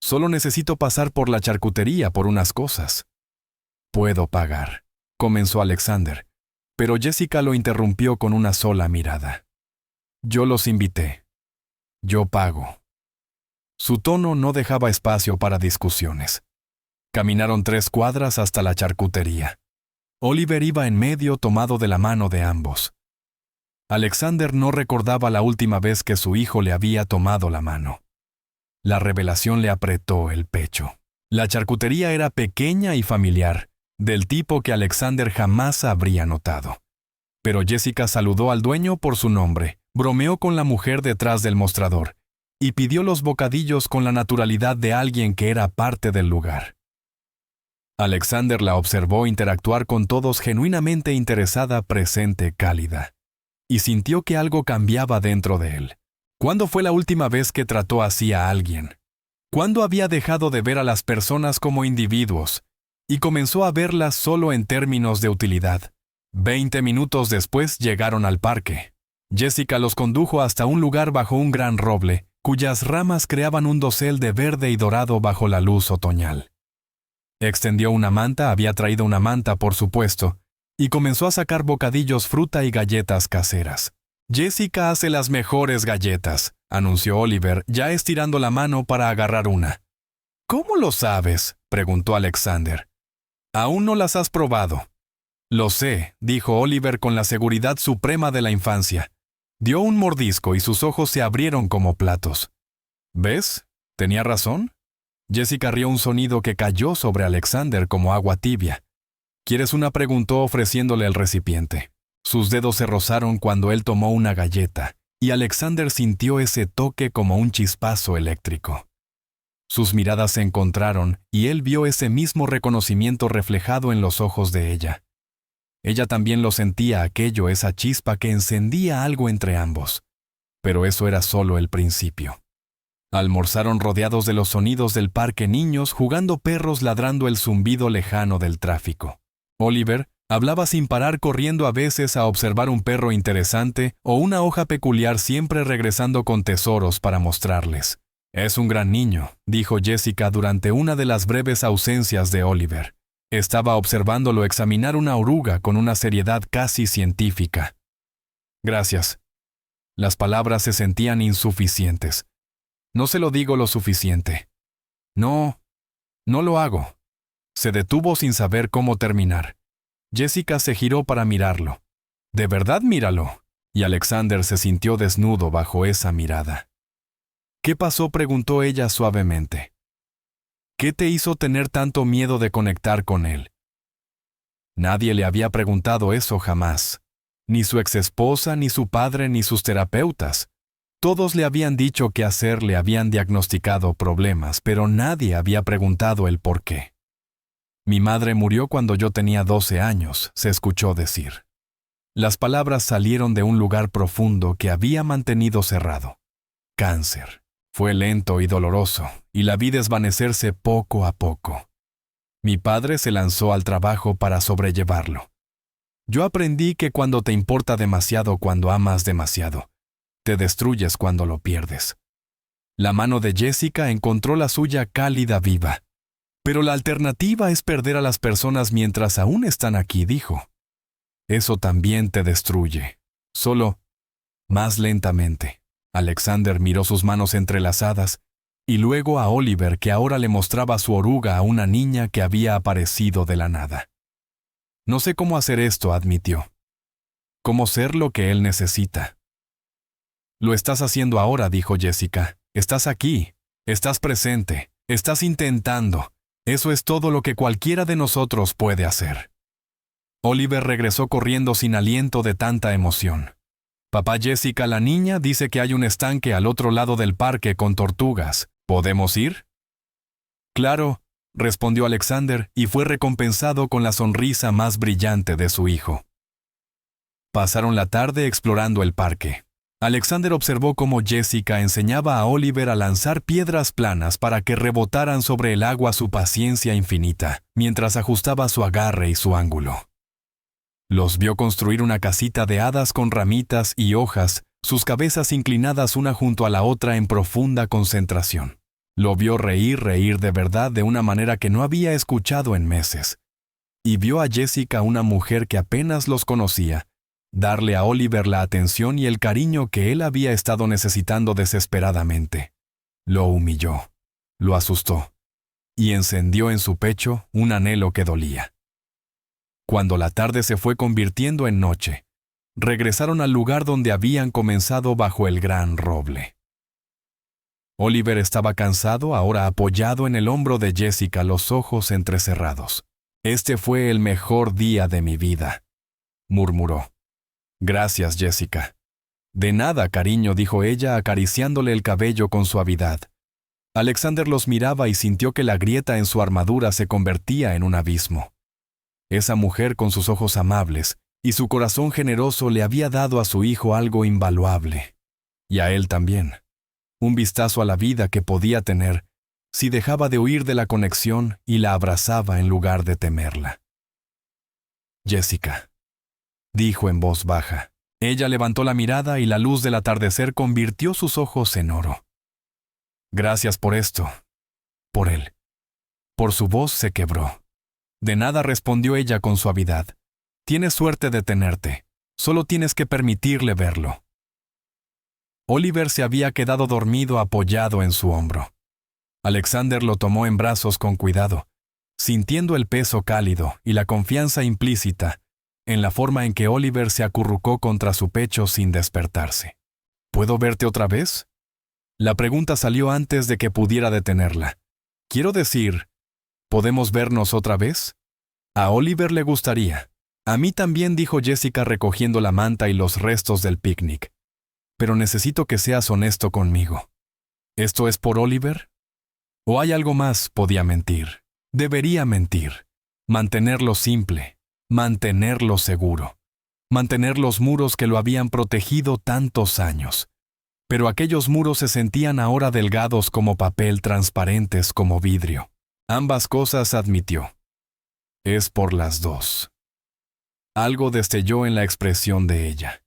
«Solo necesito pasar por la charcutería por unas cosas». «Puedo pagar», comenzó Alexander, pero Jessica lo interrumpió con una sola mirada. «Yo los invité. Yo pago». Su tono no dejaba espacio para discusiones. Caminaron 3 cuadras hasta la charcutería. Oliver iba en medio, tomado de la mano de ambos. Alexander no recordaba la última vez que su hijo le había tomado la mano. La revelación le apretó el pecho. La charcutería era pequeña y familiar, del tipo que Alexander jamás habría notado. Pero Jessica saludó al dueño por su nombre, bromeó con la mujer detrás del mostrador y pidió los bocadillos con la naturalidad de alguien que era parte del lugar. Alexander la observó interactuar con todos, genuinamente interesada, presente, cálida, y sintió que algo cambiaba dentro de él. ¿Cuándo fue la última vez que trató así a alguien? ¿Cuándo había dejado de ver a las personas como individuos y comenzó a verlas solo en términos de utilidad? 20 minutos después llegaron al parque. Jessica los condujo hasta un lugar bajo un gran roble, cuyas ramas creaban un dosel de verde y dorado bajo la luz otoñal. Extendió una manta, había traído una manta por supuesto, y comenzó a sacar bocadillos, fruta y galletas caseras. «Jessica hace las mejores galletas», anunció Oliver, ya estirando la mano para agarrar una. «¿Cómo lo sabes?», preguntó Alexander. «Aún no las has probado». «Lo sé», dijo Oliver con la seguridad suprema de la infancia. Dio un mordisco y sus ojos se abrieron como platos. «¿Ves? Tenía razón». Jessica rió un sonido que cayó sobre Alexander como agua tibia. ¿Quieres una?, preguntó ofreciéndole el recipiente. Sus dedos se rozaron cuando él tomó una galleta, y Alexander sintió ese toque como un chispazo eléctrico. Sus miradas se encontraron y él vio ese mismo reconocimiento reflejado en los ojos de ella. Ella también lo sentía aquello, esa chispa que encendía algo entre ambos. Pero eso era solo el principio. Almorzaron rodeados de los sonidos del parque, niños jugando, perros ladrando, el zumbido lejano del tráfico. Oliver hablaba sin parar, corriendo a veces a observar un perro interesante o una hoja peculiar, siempre regresando con tesoros para mostrarles. «Es un gran niño», dijo Jessica durante una de las breves ausencias de Oliver. Estaba observándolo examinar una oruga con una seriedad casi científica. «Gracias». Las palabras se sentían insuficientes. «No se lo digo lo suficiente». No lo hago». Se detuvo sin saber cómo terminar. Jessica se giró para mirarlo. «¿De verdad, míralo?» Y Alexander se sintió desnudo bajo esa mirada. «¿Qué pasó?», preguntó ella suavemente. «¿Qué te hizo tener tanto miedo de conectar con él?». Nadie le había preguntado eso jamás. Ni su exesposa, ni su padre, ni sus terapeutas. Todos le habían dicho qué hacer, le habían diagnosticado problemas, pero nadie había preguntado el por qué. «Mi madre murió cuando yo tenía 12 años», se escuchó decir. Las palabras salieron de un lugar profundo que había mantenido cerrado. Cáncer. Fue lento y doloroso, y la vi desvanecerse poco a poco. Mi padre se lanzó al trabajo para sobrellevarlo. Yo aprendí que cuando te importa demasiado, cuando amas demasiado, te destruyes cuando lo pierdes. La mano de Jessica encontró la suya cálida, viva. «Pero la alternativa es perder a las personas mientras aún están aquí», dijo. «Eso también te destruye, solo más lentamente». Alexander miró sus manos entrelazadas y luego a Oliver, que ahora le mostraba su oruga a una niña que había aparecido de la nada. «No sé cómo hacer esto», admitió. «Cómo ser lo que él necesita». «Lo estás haciendo ahora», dijo Jessica. «Estás aquí, estás presente, estás intentando. Eso es todo lo que cualquiera de nosotros puede hacer». Oliver regresó corriendo sin aliento de tanta emoción. «Papá, Jessica, la niña dice que hay un estanque al otro lado del parque con tortugas. ¿Podemos ir?». «Claro», respondió Alexander, y fue recompensado con la sonrisa más brillante de su hijo. Pasaron la tarde explorando el parque. Alexander observó cómo Jessica enseñaba a Oliver a lanzar piedras planas para que rebotaran sobre el agua, su paciencia infinita, mientras ajustaba su agarre y su ángulo. Los vio construir una casita de hadas con ramitas y hojas, sus cabezas inclinadas una junto a la otra en profunda concentración. Lo vio reír de verdad, de una manera que no había escuchado en meses. Y vio a Jessica, una mujer que apenas los conocía, darle a Oliver la atención y el cariño que él había estado necesitando desesperadamente. Lo humilló, lo asustó, y encendió en su pecho un anhelo que dolía. Cuando la tarde se fue convirtiendo en noche, regresaron al lugar donde habían comenzado, bajo el gran roble. Oliver estaba cansado, ahora apoyado en el hombro de Jessica, los ojos entrecerrados. «Este fue el mejor día de mi vida», murmuró. «Gracias, Jessica». «De nada, cariño», dijo ella, acariciándole el cabello con suavidad. Alexander los miraba y sintió que la grieta en su armadura se convertía en un abismo. Esa mujer, con sus ojos amables y su corazón generoso, le había dado a su hijo algo invaluable. Y a él también. Un vistazo a la vida que podía tener si dejaba de huir de la conexión y la abrazaba en lugar de temerla. «Jessica», dijo en voz baja. Ella levantó la mirada y la luz del atardecer convirtió sus ojos en oro. «Gracias por esto. Por él». Por su voz se quebró. «De nada», respondió ella con suavidad. «Tienes suerte de tenerte. Solo tienes que permitirle verlo». Oliver se había quedado dormido apoyado en su hombro. Alexander lo tomó en brazos con cuidado, sintiendo el peso cálido y la confianza implícita en la forma en que Oliver se acurrucó contra su pecho sin despertarse. «¿Puedo verte otra vez?». La pregunta salió antes de que pudiera detenerla. Quiero decir, ¿podemos vernos otra vez? A Oliver le gustaría. A mí también, dijo Jessica recogiendo la manta y los restos del picnic. Pero necesito que seas honesto conmigo. ¿Esto es por Oliver? ¿O hay algo más? Podía mentir. Debería mentir. Mantenerlo simple. Mantenerlo seguro. Mantener los muros que lo habían protegido tantos años. Pero aquellos muros se sentían ahora delgados como papel, transparentes como vidrio. Ambas cosas, admitió. Es por las dos. Algo destelló en la expresión de ella.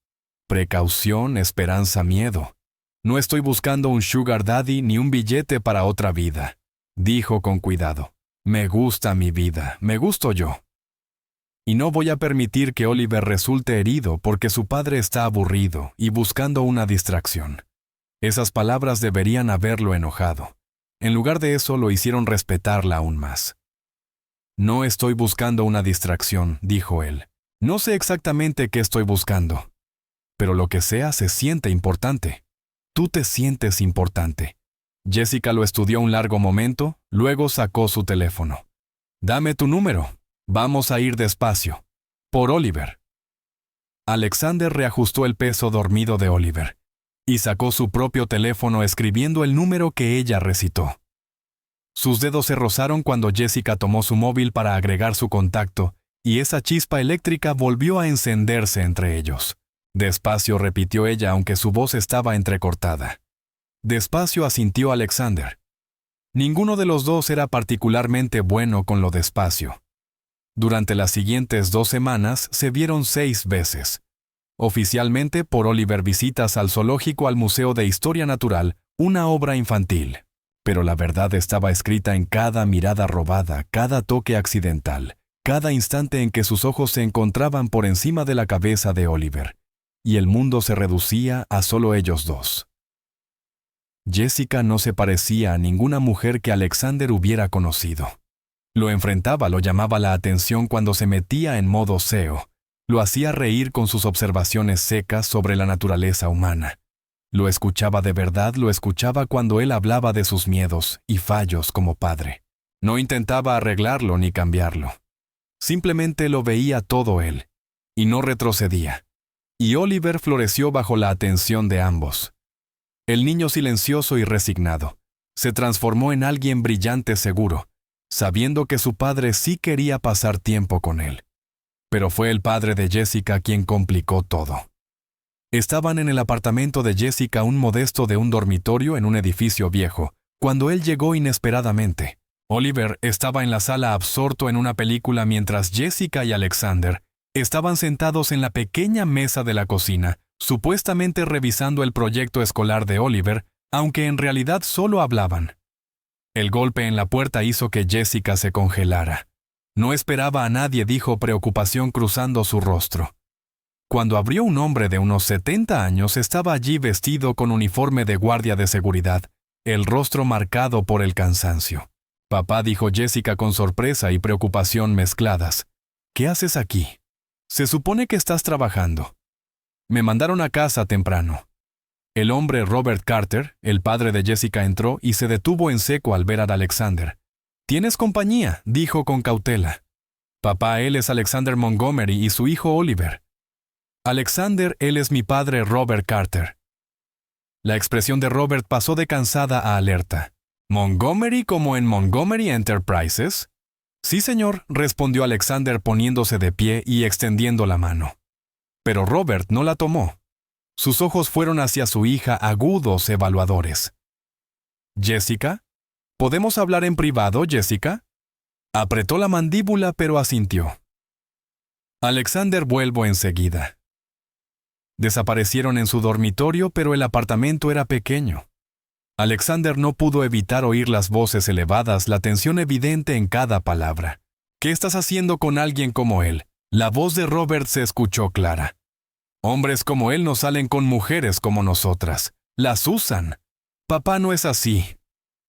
Precaución, esperanza, miedo. No estoy buscando un sugar daddy ni un billete para otra vida, dijo con cuidado. Me gusta mi vida, me gusto yo. Y no voy a permitir que Oliver resulte herido porque su padre está aburrido y buscando una distracción. Esas palabras deberían haberlo enojado. En lugar de eso, lo hicieron respetarla aún más. No estoy buscando una distracción, dijo él. No sé exactamente qué estoy buscando. Pero lo que sea se siente importante. Tú te sientes importante. Jessica lo estudió un largo momento, luego sacó su teléfono. Dame tu número. Vamos a ir despacio. Por Oliver. Alexander reajustó el peso dormido de Oliver y sacó su propio teléfono escribiendo el número que ella recitó. Sus dedos se rozaron cuando Jessica tomó su móvil para agregar su contacto y esa chispa eléctrica volvió a encenderse entre ellos. Despacio, repitió ella, aunque su voz estaba entrecortada. Despacio, asintió Alexander. Ninguno de los dos era particularmente bueno con lo despacio. Durante las siguientes 2 semanas se vieron 6 veces. Oficialmente por Oliver visitas al zoológico, al Museo de Historia Natural, una obra infantil. Pero la verdad estaba escrita en cada mirada robada, cada toque accidental, cada instante en que sus ojos se encontraban por encima de la cabeza de Oliver. Y el mundo se reducía a solo ellos dos. Jessica no se parecía a ninguna mujer que Alexander hubiera conocido. Lo enfrentaba, lo llamaba la atención cuando se metía en modo SEO. Lo hacía reír con sus observaciones secas sobre la naturaleza humana. Lo escuchaba de verdad, lo escuchaba cuando él hablaba de sus miedos y fallos como padre. No intentaba arreglarlo ni cambiarlo. Simplemente lo veía todo él, y no retrocedía. Y Oliver floreció bajo la atención de ambos. El niño silencioso y resignado se transformó en alguien brillante, seguro, sabiendo que su padre sí quería pasar tiempo con él. Pero fue el padre de Jessica quien complicó todo. Estaban en el apartamento de Jessica, un modesto de un dormitorio en un edificio viejo, cuando él llegó inesperadamente. Oliver estaba en la sala absorto en una película mientras Jessica y Alexander estaban sentados en la pequeña mesa de la cocina, supuestamente revisando el proyecto escolar de Oliver, aunque en realidad solo hablaban. El golpe en la puerta hizo que Jessica se congelara. No esperaba a nadie, dijo, preocupación cruzando su rostro. Cuando abrió, un hombre de unos 70 años estaba allí vestido con uniforme de guardia de seguridad, el rostro marcado por el cansancio. Papá, dijo Jessica con sorpresa y preocupación mezcladas. ¿Qué haces aquí? Se supone que estás trabajando. Me mandaron a casa temprano. El hombre Robert Carter, el padre de Jessica, entró y se detuvo en seco al ver a Alexander. «¿Tienes compañía?», dijo con cautela. «Papá, él es Alexander Montgomery y su hijo Oliver». «Alexander, él es mi padre Robert Carter». La expresión de Robert pasó de cansada a alerta. «¿Montgomery como en Montgomery Enterprises?» «Sí, señor», respondió Alexander poniéndose de pie y extendiendo la mano. Pero Robert no la tomó. Sus ojos fueron hacia su hija, agudos, evaluadores. «¿Jessica? ¿Podemos hablar en privado, Jessica?» Apretó la mandíbula, pero asintió. Alexander, vuelvo enseguida. Desaparecieron en su dormitorio, pero el apartamento era pequeño. Alexander no pudo evitar oír las voces elevadas, la tensión evidente en cada palabra. «¿Qué estás haciendo con alguien como él?» La voz de Robert se escuchó clara. «Hombres como él no salen con mujeres como nosotras. Las usan. Papá no es así».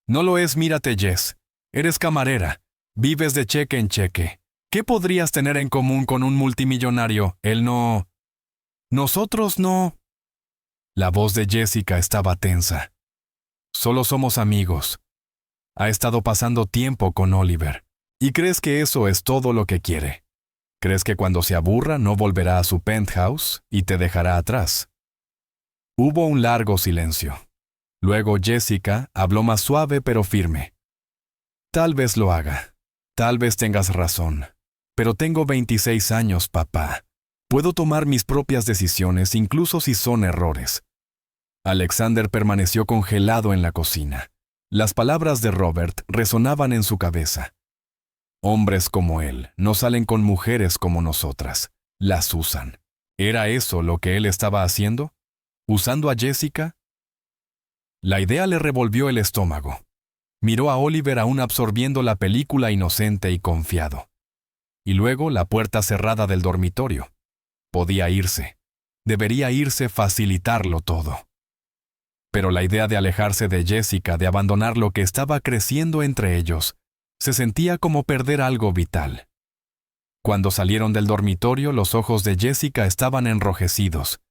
«No lo es, mírate, Jess. Eres camarera. Vives de cheque en cheque. ¿Qué podrías tener en común con un multimillonario? Él no...» «Nosotros no...» La voz de Jessica estaba tensa. «Solo somos amigos». Ha estado pasando tiempo con Oliver. ¿Y crees que eso es todo lo que quiere? ¿Crees que cuando se aburra no volverá a su penthouse y te dejará atrás? Hubo un largo silencio. Luego Jessica habló más suave pero firme. Tal vez lo haga. Tal vez tengas razón. Pero tengo 26 años, papá. Puedo tomar mis propias decisiones incluso si son errores. Alexander permaneció congelado en la cocina. Las palabras de Robert resonaban en su cabeza. Hombres como él no salen con mujeres como nosotras. Las usan. ¿Era eso lo que él estaba haciendo? ¿Usando a Jessica? La idea le revolvió el estómago. Miró a Oliver aún absorbiendo la película inocente y confiado. Y luego la puerta cerrada del dormitorio. Podía irse. Debería irse, facilitarlo todo. Pero la idea de alejarse de Jessica, de abandonar lo que estaba creciendo entre ellos, se sentía como perder algo vital. Cuando salieron del dormitorio, los ojos de Jessica estaban enrojecidos.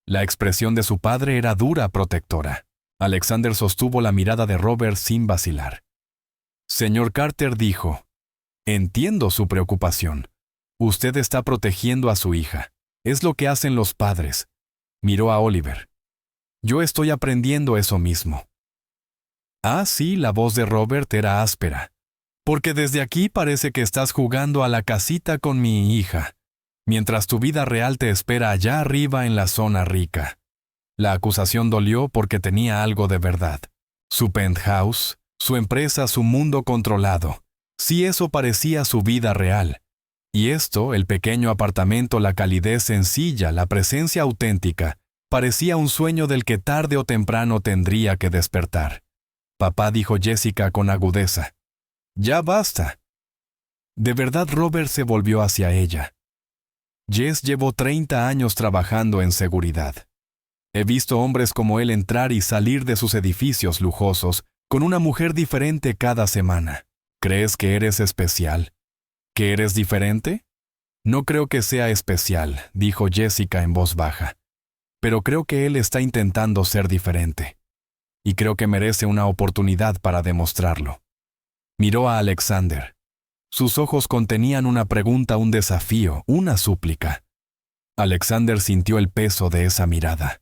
La expresión de su padre era dura, protectora. Alexander sostuvo la mirada de Robert sin vacilar. Señor Carter dijo, «Entiendo su preocupación. Usted está protegiendo a su hija. Es lo que hacen los padres». Miró a Oliver. «Yo estoy aprendiendo eso mismo». Ah, sí, la voz de Robert era áspera. «Porque desde aquí parece que estás jugando a la casita con mi hija, mientras tu vida real te espera allá arriba en la zona rica». La acusación dolió porque tenía algo de verdad. Su penthouse, su empresa, su mundo controlado. Sí, eso parecía su vida real. Y esto, el pequeño apartamento, la calidez sencilla, la presencia auténtica, parecía un sueño del que tarde o temprano tendría que despertar. «Papá», dijo Jessica con agudeza. «Ya basta». De verdad Robert se volvió hacia ella. Jess llevó 30 años trabajando en seguridad. He visto hombres como él entrar y salir de sus edificios lujosos con una mujer diferente cada semana. ¿Crees que eres especial? ¿Que eres diferente? No creo que sea especial, dijo Jessica en voz baja. Pero creo que él está intentando ser diferente. Y creo que merece una oportunidad para demostrarlo. Miró a Alexander. Sus ojos contenían una pregunta, un desafío, una súplica. Alexander sintió el peso de esa mirada.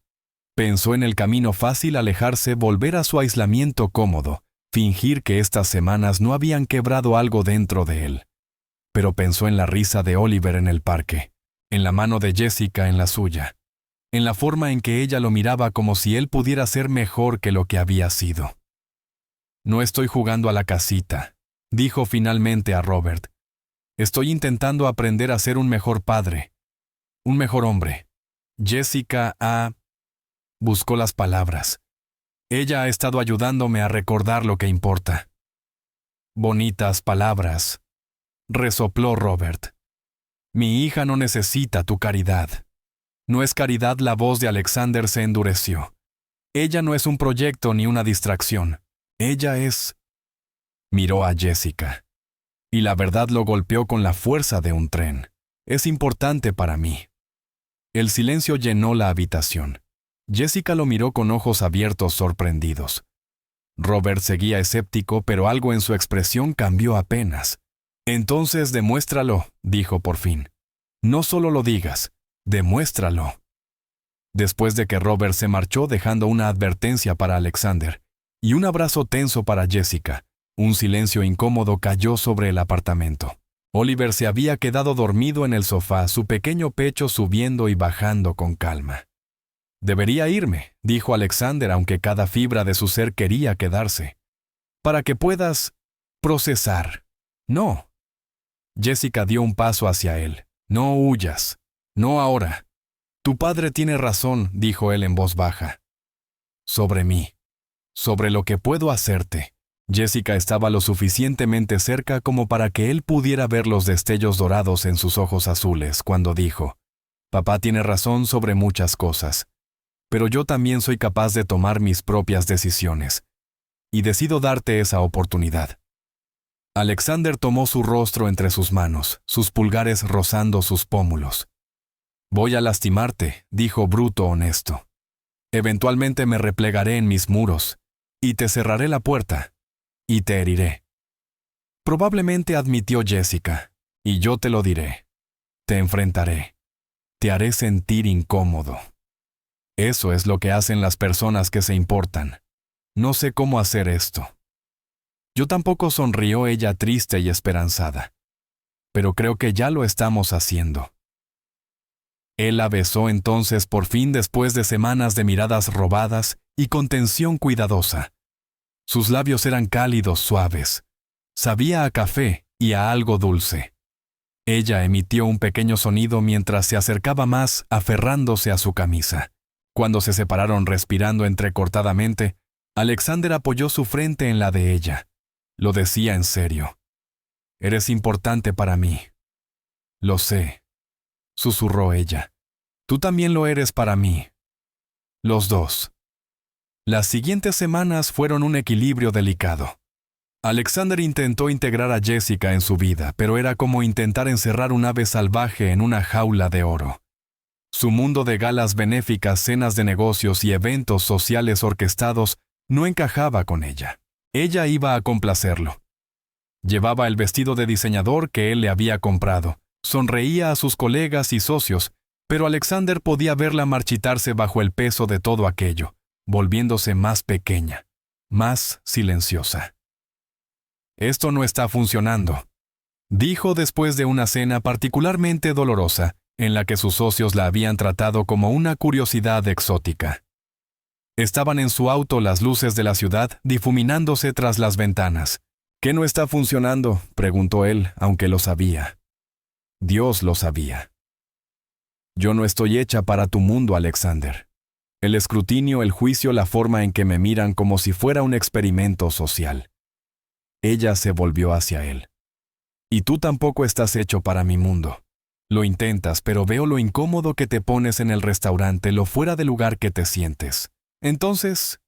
Pensó en el camino fácil, alejarse, volver a su aislamiento cómodo, fingir que estas semanas no habían quebrado algo dentro de él. Pero pensó en la risa de Oliver en el parque, en la mano de Jessica en la suya, en la forma en que ella lo miraba como si él pudiera ser mejor que lo que había sido. «No estoy jugando a la casita», dijo finalmente a Robert. «Estoy intentando aprender a ser un mejor padre, un mejor hombre». Jessica buscó las palabras. «Ella ha estado ayudándome a recordar lo que importa». «Bonitas palabras», resopló Robert. «Mi hija no necesita tu caridad». «No es caridad». La voz de Alexander se endureció. «Ella no es un proyecto ni una distracción. Ella es...» Miró a Jessica. Y la verdad lo golpeó con la fuerza de un tren. «Es importante para mí». El silencio llenó la habitación. Jessica lo miró con ojos abiertos, sorprendidos. Robert seguía escéptico, pero algo en su expresión cambió apenas. «Entonces demuéstralo», dijo por fin. «No solo lo digas, demuéstralo». Después de que Robert se marchó dejando una advertencia para Alexander y un abrazo tenso para Jessica, un silencio incómodo cayó sobre el apartamento. Oliver se había quedado dormido en el sofá, su pequeño pecho subiendo y bajando con calma. «Debería irme», dijo Alexander, aunque cada fibra de su ser quería quedarse. «Para que puedas procesar». «No». Jessica dio un paso hacia él. «No huyas. No ahora». «Tu padre tiene razón», dijo él en voz baja. «Sobre mí. Sobre lo que puedo hacerte». Jessica estaba lo suficientemente cerca como para que él pudiera ver los destellos dorados en sus ojos azules cuando dijo, «Papá tiene razón sobre muchas cosas. Pero yo también soy capaz de tomar mis propias decisiones. Y decido darte esa oportunidad». Alexander tomó su rostro entre sus manos, sus pulgares rozando sus pómulos. «Voy a lastimarte», dijo bruto honesto. «Eventualmente me replegaré en mis muros, y te cerraré la puerta. y te heriré. Probablemente admitió Jessica, y yo te lo diré. Te enfrentaré. Te haré sentir incómodo. Eso es lo que hacen las personas que se importan. No sé cómo hacer esto. Yo tampoco, sonrió ella triste y esperanzada. Pero creo que ya lo estamos haciendo. Él la besó entonces por fin después de semanas de miradas robadas y contención cuidadosa. Sus labios eran cálidos, suaves. Sabía a café y a algo dulce. Ella emitió un pequeño sonido mientras se acercaba más, aferrándose a su camisa. Cuando se separaron respirando entrecortadamente, Alexander apoyó su frente en la de ella. Lo decía en serio. Eres importante para mí. Lo sé, susurró ella. Tú también lo eres para mí. Los dos. Las siguientes semanas fueron un equilibrio delicado. Alexander intentó integrar a Jessica en su vida, pero era como intentar encerrar un ave salvaje en una jaula de oro. Su mundo de galas benéficas, cenas de negocios y eventos sociales orquestados no encajaba con ella. Ella iba a complacerlo. Llevaba el vestido de diseñador que él le había comprado. Sonreía a sus colegas y socios, pero Alexander podía verla marchitarse bajo el peso de todo aquello, volviéndose más pequeña, más silenciosa. Esto no está funcionando, dijo después de una cena particularmente dolorosa, en la que sus socios la habían tratado como una curiosidad exótica. Estaban en su auto, las luces de la ciudad difuminándose tras las ventanas. ¿Qué no está funcionando?, preguntó él, aunque lo sabía. Dios lo sabía. Yo no estoy hecha para tu mundo, Alexander. El escrutinio, el juicio, la forma en que me miran como si fuera un experimento social. Ella se volvió hacia él. Y tú tampoco estás hecho para mi mundo. Lo intentas, pero veo lo incómodo que te pones en el restaurante, lo fuera de lugar que te sientes. Entonces,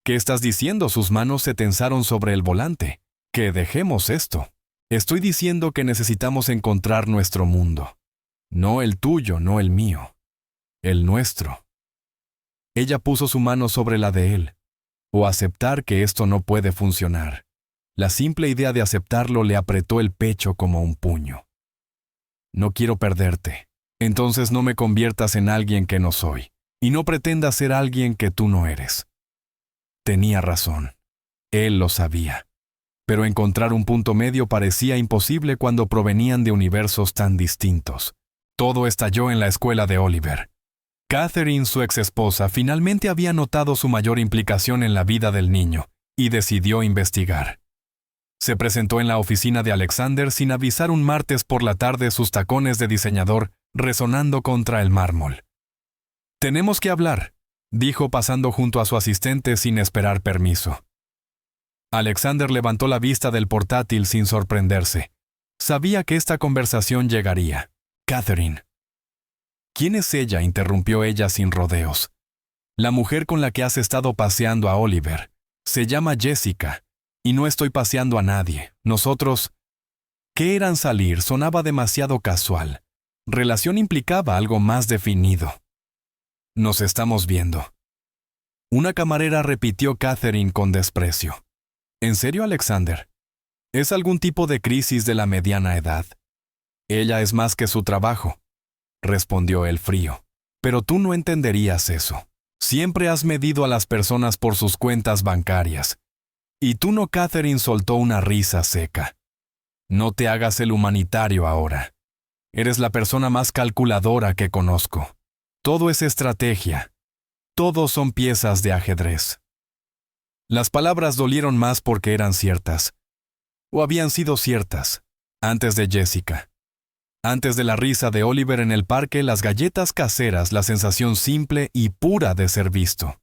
¿qué estás diciendo? Sus manos se tensaron sobre el volante. Que dejemos esto. Estoy diciendo que necesitamos encontrar nuestro mundo. No el tuyo, no el mío. El nuestro. Ella puso su mano sobre la de él. O aceptar que esto no puede funcionar. La simple idea de aceptarlo le apretó el pecho como un puño. No quiero perderte. Entonces no me conviertas en alguien que no soy. Y no pretendas ser alguien que tú no eres. Tenía razón. Él lo sabía. Pero encontrar un punto medio parecía imposible cuando provenían de universos tan distintos. Todo estalló en la escuela de Oliver. Catherine, su exesposa, finalmente había notado su mayor implicación en la vida del niño y decidió investigar. Se presentó en la oficina de Alexander sin avisar un martes por la tarde, sus tacones de diseñador resonando contra el mármol. «Tenemos que hablar», dijo pasando junto a su asistente sin esperar permiso. Alexander levantó la vista del portátil sin sorprenderse. Sabía que esta conversación llegaría. Catherine. «¿Quién es ella?», interrumpió ella sin rodeos. «La mujer con la que has estado paseando a Oliver. Se llama Jessica. Y no estoy paseando a nadie. Nosotros...» ¿Qué eran salir? Sonaba demasiado casual. Relación implicaba algo más definido. «Nos estamos viendo». Una camarera repitió Catherine con desprecio. «¿En serio, Alexander? ¿Es algún tipo de crisis de la mediana edad?» «Ella es más que su trabajo», respondió él frío. «Pero tú no entenderías eso. Siempre has medido a las personas por sus cuentas bancarias. Y tú no». Catherine soltó una risa seca. «No te hagas el humanitario ahora. Eres la persona más calculadora que conozco. Todo es estrategia. Todos son piezas de ajedrez». Las palabras dolieron más porque eran ciertas. O habían sido ciertas, antes de Jessica. Antes de la risa de Oliver en el parque, las galletas caseras, la sensación simple y pura de ser visto.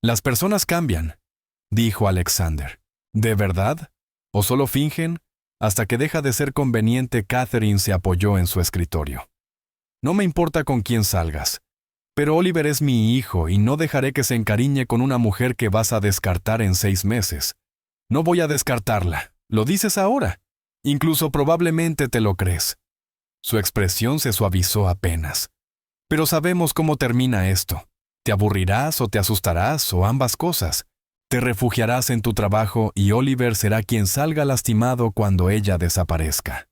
«Las personas cambian», dijo Alexander. «¿De verdad? ¿O solo fingen?» Hasta que deja de ser conveniente, Catherine se apoyó en su escritorio. «No me importa con quién salgas. Pero Oliver es mi hijo y no dejaré que se encariñe con una mujer que vas a descartar en 6 meses. No voy a descartarla. Lo dices ahora. Incluso probablemente te lo crees». Su expresión se suavizó apenas. «Pero sabemos cómo termina esto. Te aburrirás o te asustarás o ambas cosas. Te refugiarás en tu trabajo y Oliver será quien salga lastimado cuando ella desaparezca.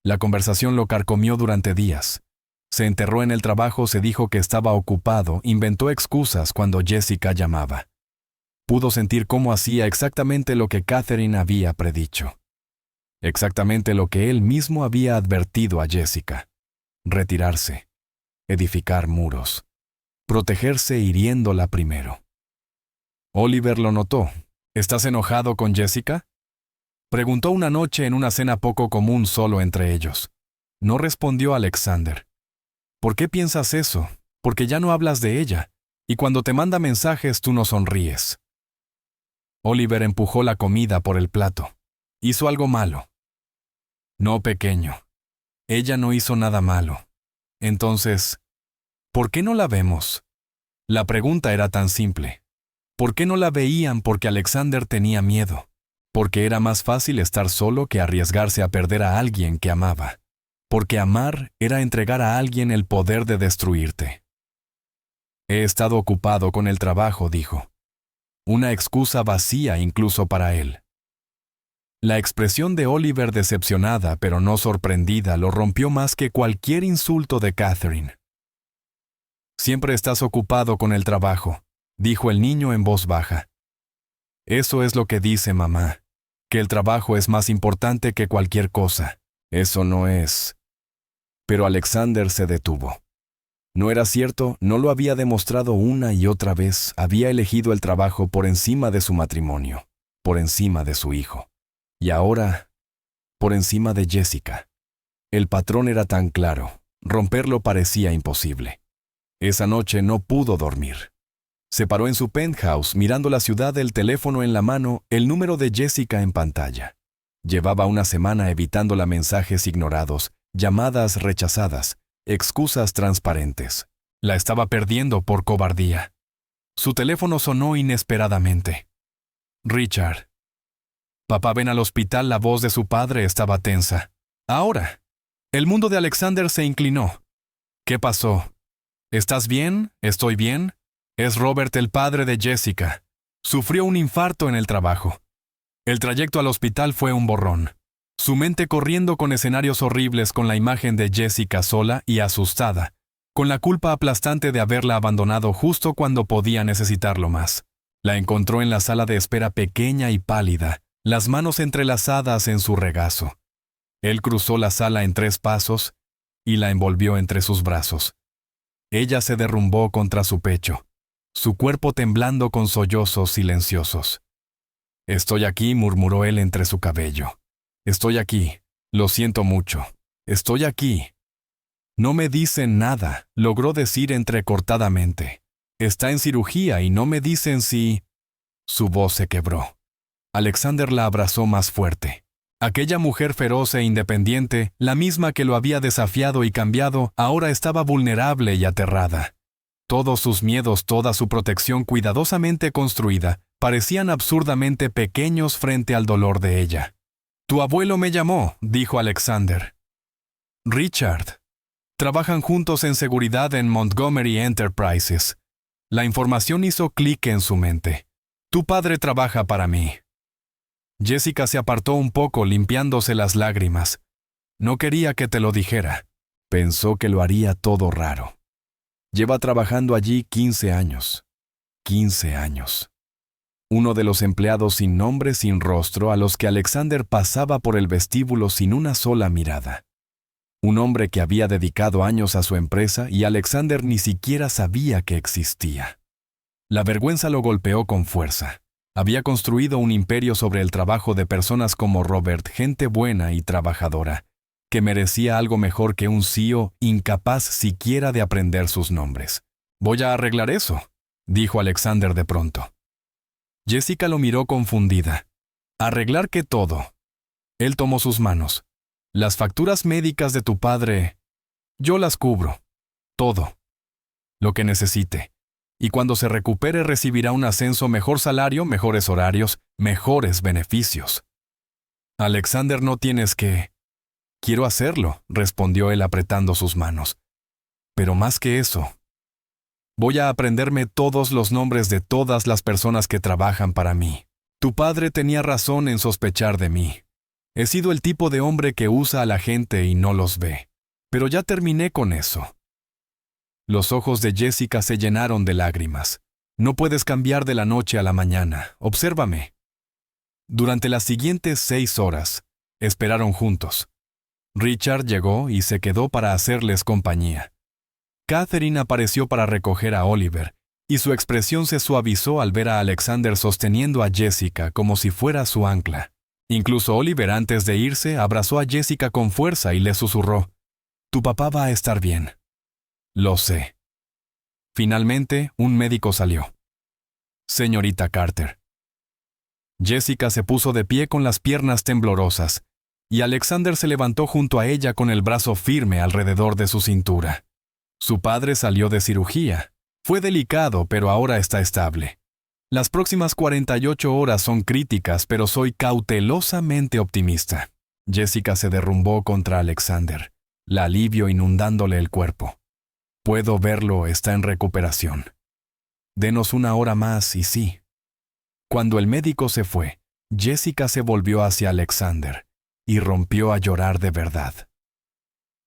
La conversación lo carcomió durante días. Se enterró en el trabajo, se dijo que estaba ocupado, inventó excusas cuando Jessica llamaba. Pudo sentir cómo hacía exactamente lo que Catherine había predicho. Exactamente lo que él mismo había advertido a Jessica. Retirarse. Edificar muros. Protegerse hiriéndola primero. Oliver lo notó. ¿Estás enojado con Jessica? Preguntó una noche en una cena poco común solo entre ellos. No respondió Alexander. ¿Por qué piensas eso? Porque ya no hablas de ella, y cuando te manda mensajes tú no sonríes. Oliver empujó la comida por el plato. Hizo algo malo. No, pequeño. Ella no hizo nada malo. Entonces, ¿por qué no la vemos? La pregunta era tan simple. ¿Por qué no la veían? Porque Alexander tenía miedo. Porque era más fácil estar solo que arriesgarse a perder a alguien que amaba. Porque amar era entregar a alguien el poder de destruirte. He estado ocupado con el trabajo, dijo. Una excusa vacía incluso para él. La expresión de Oliver, decepcionada pero no sorprendida, lo rompió más que cualquier insulto de Catherine. Siempre estás ocupado con el trabajo, dijo el niño en voz baja. Eso es lo que dice mamá, que el trabajo es más importante que cualquier cosa. Eso no es. Pero Alexander se detuvo. No era cierto, no lo había demostrado una y otra vez, había elegido el trabajo por encima de su matrimonio, por encima de su hijo. Y ahora, por encima de Jessica. El patrón era tan claro, romperlo parecía imposible. Esa noche no pudo dormir. Se paró en su penthouse, mirando la ciudad, el teléfono en la mano, el número de Jessica en pantalla. Llevaba una semana evitándola, mensajes ignorados, llamadas rechazadas, excusas transparentes. La estaba perdiendo por cobardía. Su teléfono sonó inesperadamente. Richard. Papá, ven al hospital. La voz de su padre estaba tensa. Ahora. El mundo de Alexander se inclinó. ¿Qué pasó? ¿Estás bien? ¿Estoy bien? Es Robert, el padre de Jessica. Sufrió un infarto en el trabajo. El trayecto al hospital fue un borrón. Su mente corriendo con escenarios horribles, con la imagen de Jessica sola y asustada, con la culpa aplastante de haberla abandonado justo cuando podía necesitarlo más. La encontró en la sala de espera, pequeña y pálida, las manos entrelazadas en su regazo. Él cruzó la sala en 3 pasos y la envolvió entre sus brazos. Ella se derrumbó contra su pecho, su cuerpo temblando con sollozos silenciosos. «Estoy aquí», murmuró él entre su cabello. «Estoy aquí. Lo siento mucho. Estoy aquí». «No me dicen nada», logró decir entrecortadamente. «Está en cirugía y no me dicen si...» Su voz se quebró. Alexander la abrazó más fuerte. Aquella mujer feroz e independiente, la misma que lo había desafiado y cambiado, ahora estaba vulnerable y aterrada. Todos sus miedos, toda su protección cuidadosamente construida, parecían absurdamente pequeños frente al dolor de ella. «Tu abuelo me llamó», dijo Alexander. «Richard. Trabajan juntos en seguridad en Montgomery Enterprises». La información hizo clic en su mente. «Tu padre trabaja para mí». Jessica se apartó un poco, limpiándose las lágrimas. «No quería que te lo dijera». Pensó que lo haría todo raro. Lleva trabajando allí 15 años. 15 años. Uno de los empleados sin nombre, sin rostro, a los que Alexander pasaba por el vestíbulo sin una sola mirada. Un hombre que había dedicado años a su empresa y Alexander ni siquiera sabía que existía. La vergüenza lo golpeó con fuerza. Había construido un imperio sobre el trabajo de personas como Robert, gente buena y trabajadora, que merecía algo mejor que un CEO incapaz siquiera de aprender sus nombres. «Voy a arreglar eso», dijo Alexander de pronto. Jessica lo miró confundida. «¿Arreglar qué todo?» Él tomó sus manos. «Las facturas médicas de tu padre, yo las cubro. Todo. Lo que necesite. Y cuando se recupere recibirá un ascenso, mejor salario, mejores horarios, mejores beneficios». «Alexander, no tienes que...» «Quiero hacerlo», respondió él apretando sus manos. «Pero más que eso». Voy a aprenderme todos los nombres de todas las personas que trabajan para mí. Tu padre tenía razón en sospechar de mí. He sido el tipo de hombre que usa a la gente y no los ve. Pero ya terminé con eso. Los ojos de Jessica se llenaron de lágrimas. No puedes cambiar de la noche a la mañana. Obsérvame. Durante las siguientes 6 horas, esperaron juntos. Richard llegó y se quedó para hacerles compañía. Catherine apareció para recoger a Oliver, y su expresión se suavizó al ver a Alexander sosteniendo a Jessica como si fuera su ancla. Incluso Oliver, antes de irse, abrazó a Jessica con fuerza y le susurró: «Tu papá va a estar bien». «Lo sé». Finalmente, un médico salió. «Señorita Carter». Jessica se puso de pie con las piernas temblorosas, y Alexander se levantó junto a ella con el brazo firme alrededor de su cintura. Su padre salió de cirugía. Fue delicado, pero ahora está estable. Las próximas 48 horas son críticas, pero soy cautelosamente optimista. Jessica se derrumbó contra Alexander, el alivio inundándole el cuerpo. Puedo verlo, está en recuperación. Denos 1 hora más y sí. Cuando el médico se fue, Jessica se volvió hacia Alexander y rompió a llorar de verdad.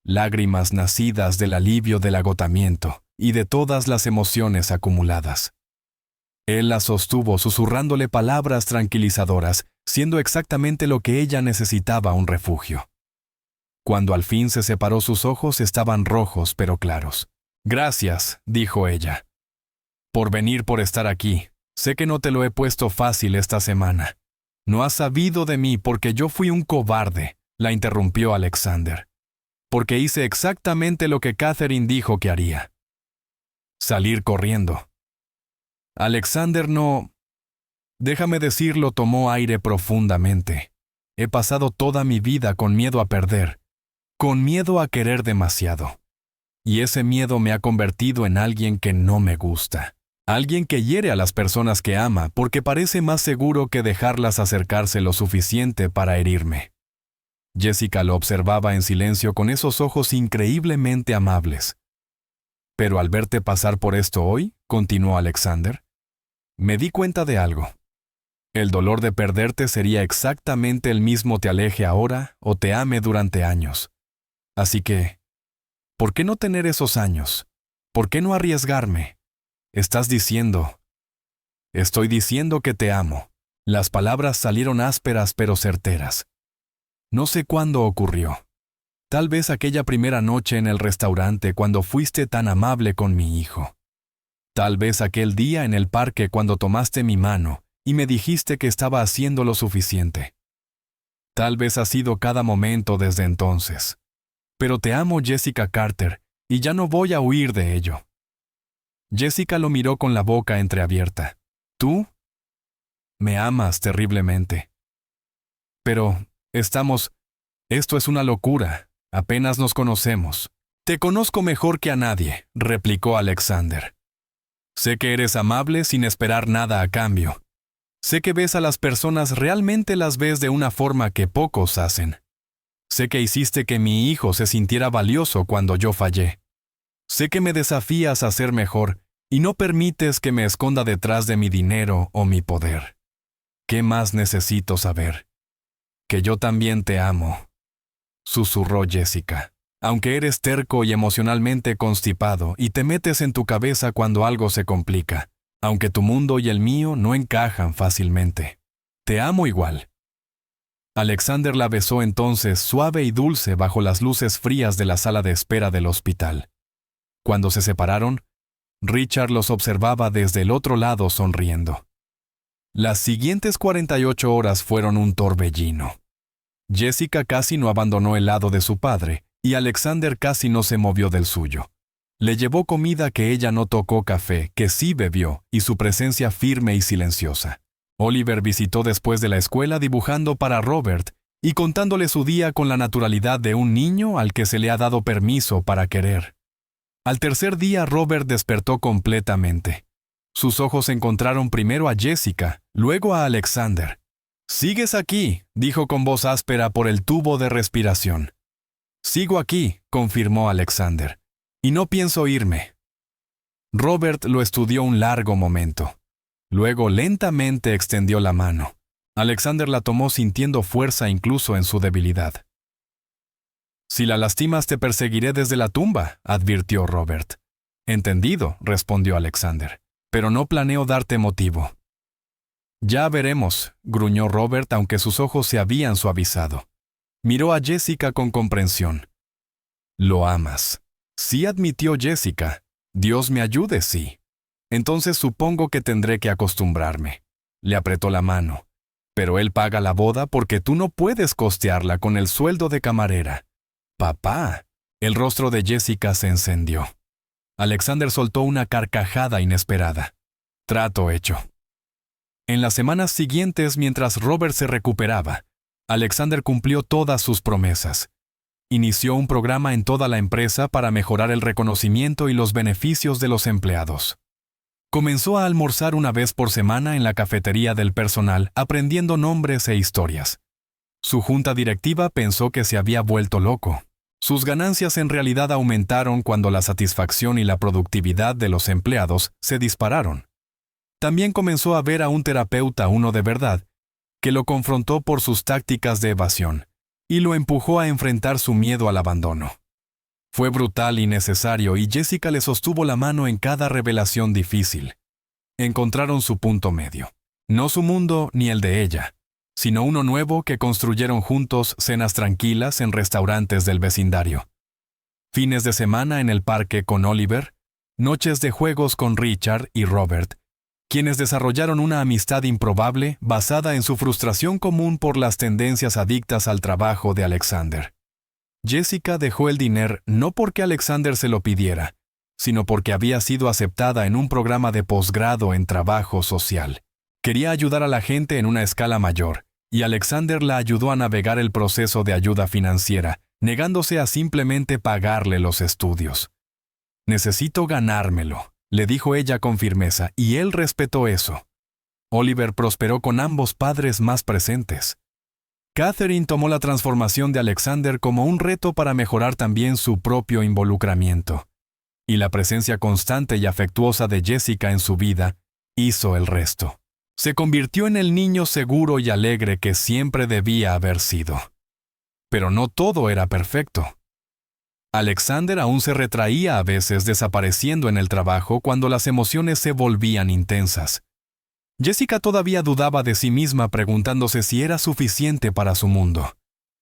Lágrimas nacidas del alivio del agotamiento y de todas las emociones acumuladas. Él la sostuvo susurrándole palabras tranquilizadoras, siendo exactamente lo que ella necesitaba: un refugio. Cuando al fin se separó, sus ojos estaban rojos pero claros. «Gracias», dijo ella, «por venir, por estar aquí. Sé que no te lo he puesto fácil esta semana». «No has sabido de mí porque yo fui un cobarde», la interrumpió Alexander. «Porque hice exactamente lo que Catherine dijo que haría. Salir corriendo». Alexander no... Déjame decirlo, tomó aire profundamente. He pasado toda mi vida con miedo a perder, con miedo a querer demasiado. Y ese miedo me ha convertido en alguien que no me gusta. Alguien que hiere a las personas que ama porque parece más seguro que dejarlas acercarse lo suficiente para herirme. Jessica lo observaba en silencio con esos ojos increíblemente amables. «Pero al verte pasar por esto hoy», continuó Alexander, «me di cuenta de algo. El dolor de perderte sería exactamente el mismo te aleje ahora o te ame durante años. Así que, ¿por qué no tener esos años? ¿Por qué no arriesgarme? Estás diciendo...» «Estoy diciendo que te amo». Las palabras salieron ásperas pero certeras. No sé cuándo ocurrió. Tal vez aquella primera noche en el restaurante cuando fuiste tan amable con mi hijo. Tal vez aquel día en el parque cuando tomaste mi mano y me dijiste que estaba haciendo lo suficiente. Tal vez ha sido cada momento desde entonces. Pero te amo, Jessica Carter, y ya no voy a huir de ello. Jessica lo miró con la boca entreabierta. ¿Tú? Me amas terriblemente. Pero, esto es una locura. Apenas nos conocemos. Te conozco mejor que a nadie, replicó Alexander. Sé que eres amable sin esperar nada a cambio. Sé que ves a las personas, realmente las ves de una forma que pocos hacen. Sé que hiciste que mi hijo se sintiera valioso cuando yo fallé. Sé que me desafías a ser mejor y no permites que me esconda detrás de mi dinero o mi poder. ¿Qué más necesito saber? Que yo también te amo, susurró Jessica. Aunque eres terco y emocionalmente constipado y te metes en tu cabeza cuando algo se complica, aunque tu mundo y el mío no encajan fácilmente. Te amo igual. Alexander la besó entonces suave y dulce bajo las luces frías de la sala de espera del hospital. Cuando se separaron, Richard los observaba desde el otro lado sonriendo. Las siguientes 48 horas fueron un torbellino. Jessica casi no abandonó el lado de su padre, y Alexander casi no se movió del suyo. Le llevó comida que ella no tocó, café que sí bebió, y su presencia firme y silenciosa. Oliver visitó después de la escuela dibujando para Robert y contándole su día con la naturalidad de un niño al que se le ha dado permiso para querer. Al tercer día Robert despertó completamente. Sus ojos encontraron primero a Jessica, luego a Alexander. «Sigues aquí», dijo con voz áspera por el tubo de respiración. «Sigo aquí», confirmó Alexander, «y no pienso irme». Robert lo estudió un largo momento. Luego lentamente extendió la mano. Alexander la tomó sintiendo fuerza incluso en su debilidad. «Si la lastimas te perseguiré desde la tumba», advirtió Robert. «Entendido», respondió Alexander, «pero no planeo darte motivo». «Ya veremos», gruñó Robert aunque sus ojos se habían suavizado. Miró a Jessica con comprensión. «Lo amas». «Sí», admitió Jessica. «Dios me ayude, sí. Entonces supongo que tendré que acostumbrarme». Le apretó la mano. «Pero él paga la boda porque tú no puedes costearla con el sueldo de camarera». «Papá». El rostro de Jessica se encendió. Alexander soltó una carcajada inesperada. Trato hecho. En las semanas siguientes, mientras Robert se recuperaba, Alexander cumplió todas sus promesas. Inició un programa en toda la empresa para mejorar el reconocimiento y los beneficios de los empleados. Comenzó a almorzar una vez por semana en la cafetería del personal, aprendiendo nombres e historias. Su junta directiva pensó que se había vuelto loco. Sus ganancias en realidad aumentaron cuando la satisfacción y la productividad de los empleados se dispararon. También comenzó a ver a un terapeuta, uno de verdad, que lo confrontó por sus tácticas de evasión y lo empujó a enfrentar su miedo al abandono. Fue brutal y necesario, y Jessica le sostuvo la mano en cada revelación difícil. Encontraron su punto medio. No su mundo ni el de ella, sino uno nuevo que construyeron juntos, cenas tranquilas en restaurantes del vecindario. Fines de semana en el parque con Oliver, noches de juegos con Richard y Robert, quienes desarrollaron una amistad improbable basada en su frustración común por las tendencias adictas al trabajo de Alexander. Jessica dejó el dinero no porque Alexander se lo pidiera, sino porque había sido aceptada en un programa de posgrado en trabajo social. Quería ayudar a la gente en una escala mayor, y Alexander la ayudó a navegar el proceso de ayuda financiera, negándose a simplemente pagarle los estudios. «Necesito ganármelo», le dijo ella con firmeza, y él respetó eso. Oliver prosperó con ambos padres más presentes. Catherine tomó la transformación de Alexander como un reto para mejorar también su propio involucramiento. Y la presencia constante y afectuosa de Jessica en su vida hizo el resto. Se convirtió en el niño seguro y alegre que siempre debía haber sido. Pero no todo era perfecto. Alexander aún se retraía a veces, desapareciendo en el trabajo cuando las emociones se volvían intensas. Jessica todavía dudaba de sí misma, preguntándose si era suficiente para su mundo.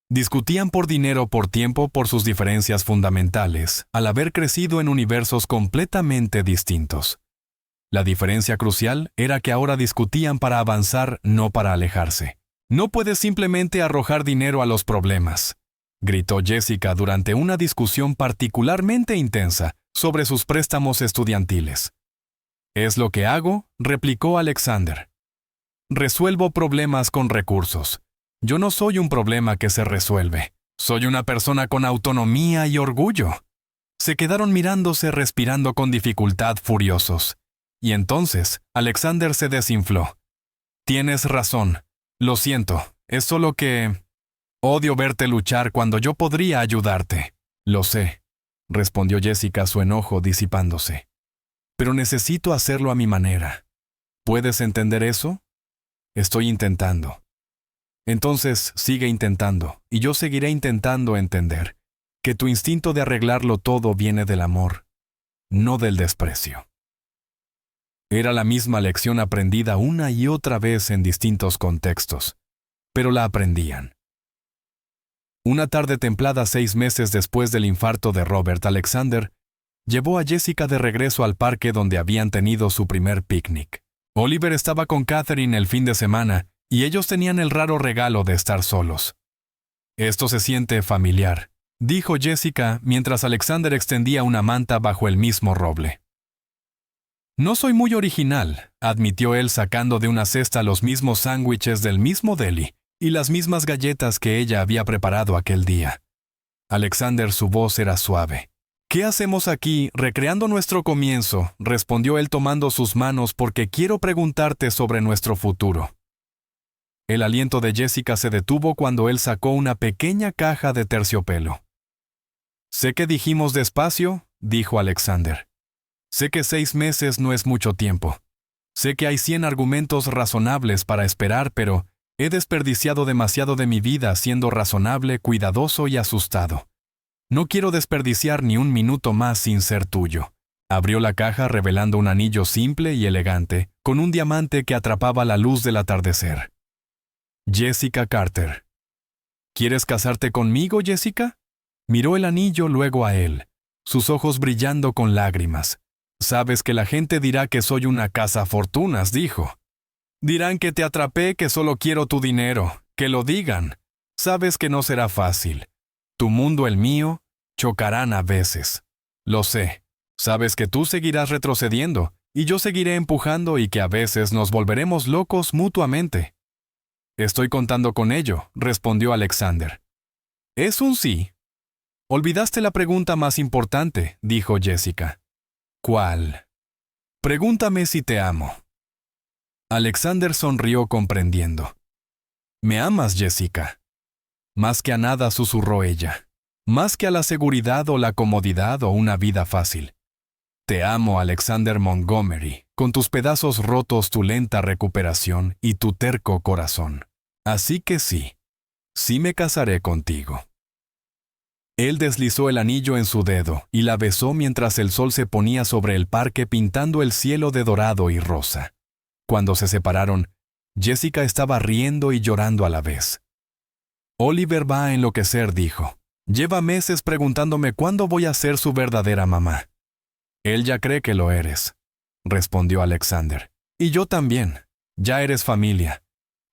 Discutían por dinero, por tiempo, por sus diferencias fundamentales, al haber crecido en universos completamente distintos. La diferencia crucial era que ahora discutían para avanzar, no para alejarse. «No puedes simplemente arrojar dinero a los problemas», gritó Jessica durante una discusión particularmente intensa sobre sus préstamos estudiantiles. «Es lo que hago», replicó Alexander. «Resuelvo problemas con recursos. Yo no soy un problema que se resuelve. Soy una persona con autonomía y orgullo». Se quedaron mirándose, respirando con dificultad, furiosos. Y entonces, Alexander se desinfló. «Tienes razón. Lo siento. Es solo que... odio verte luchar cuando yo podría ayudarte». «Lo sé», respondió Jessica, su enojo disipándose. «Pero necesito hacerlo a mi manera. ¿Puedes entender eso?» «Estoy intentando». «Entonces sigue intentando, y yo seguiré intentando entender que tu instinto de arreglarlo todo viene del amor, no del desprecio». Era la misma lección aprendida una y otra vez en distintos contextos, pero la aprendían. Una tarde templada 6 meses después del infarto de Robert, Alexander llevó a Jessica de regreso al parque donde habían tenido su primer picnic. Oliver estaba con Catherine el fin de semana y ellos tenían el raro regalo de estar solos. «Esto se siente familiar», dijo Jessica mientras Alexander extendía una manta bajo el mismo roble. «No soy muy original», admitió él sacando de una cesta los mismos sándwiches del mismo deli y las mismas galletas que ella había preparado aquel día. Alexander, su voz era suave. «¿Qué hacemos aquí, recreando nuestro comienzo?», respondió él tomando sus manos, «porque quiero preguntarte sobre nuestro futuro». El aliento de Jessica se detuvo cuando él sacó una pequeña caja de terciopelo. «Sé que dijimos despacio», dijo Alexander. Sé que 6 meses no es mucho tiempo. Sé que hay 100 argumentos razonables para esperar, pero he desperdiciado demasiado de mi vida siendo razonable, cuidadoso y asustado. No quiero desperdiciar ni un minuto más sin ser tuyo. Abrió la caja revelando un anillo simple y elegante, con un diamante que atrapaba la luz del atardecer. Jessica Carter. ¿Quieres casarte conmigo, Jessica? Miró el anillo luego a él, sus ojos brillando con lágrimas. Sabes que la gente dirá que soy una cazafortunas, dijo. Dirán que te atrapé, que solo quiero tu dinero, que lo digan. Sabes que no será fácil. Tu mundo, el mío, chocarán a veces. Lo sé. Sabes que tú seguirás retrocediendo, y yo seguiré empujando y que a veces nos volveremos locos mutuamente. Estoy contando con ello, respondió Alexander. Es un sí. Olvidaste la pregunta más importante, dijo Jessica. ¿Cuál? Pregúntame si te amo. Alexander sonrió comprendiendo. ¿Me amas, Jessica? Más que a nada, susurró ella. Más que a la seguridad o la comodidad o una vida fácil. Te amo, Alexander Montgomery, con tus pedazos rotos, tu lenta recuperación y tu terco corazón. Así que sí, sí me casaré contigo. Él deslizó el anillo en su dedo y la besó mientras el sol se ponía sobre el parque pintando el cielo de dorado y rosa. Cuando se separaron, Jessica estaba riendo y llorando a la vez. Oliver va a enloquecer, dijo. Lleva meses preguntándome cuándo voy a ser su verdadera mamá. Él ya cree que lo eres, respondió Alexander. Y yo también. Ya eres familia.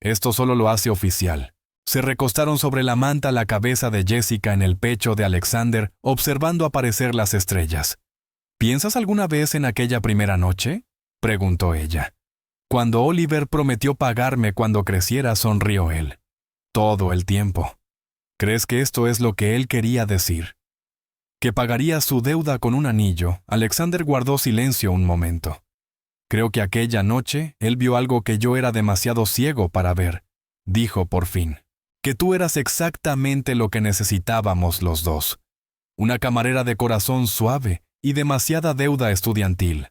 Esto solo lo hace oficial. Se recostaron sobre la manta la cabeza de Jessica en el pecho de Alexander, observando aparecer las estrellas. ¿Piensas alguna vez en aquella primera noche? Preguntó ella. Cuando Oliver prometió pagarme cuando creciera, sonrió él. Todo el tiempo. ¿Crees que esto es lo que él quería decir? Que pagaría su deuda con un anillo. Alexander guardó silencio un momento. Creo que aquella noche él vio algo que yo era demasiado ciego para ver. Dijo por fin. Que tú eras exactamente lo que necesitábamos los dos. Una camarera de corazón suave y demasiada deuda estudiantil.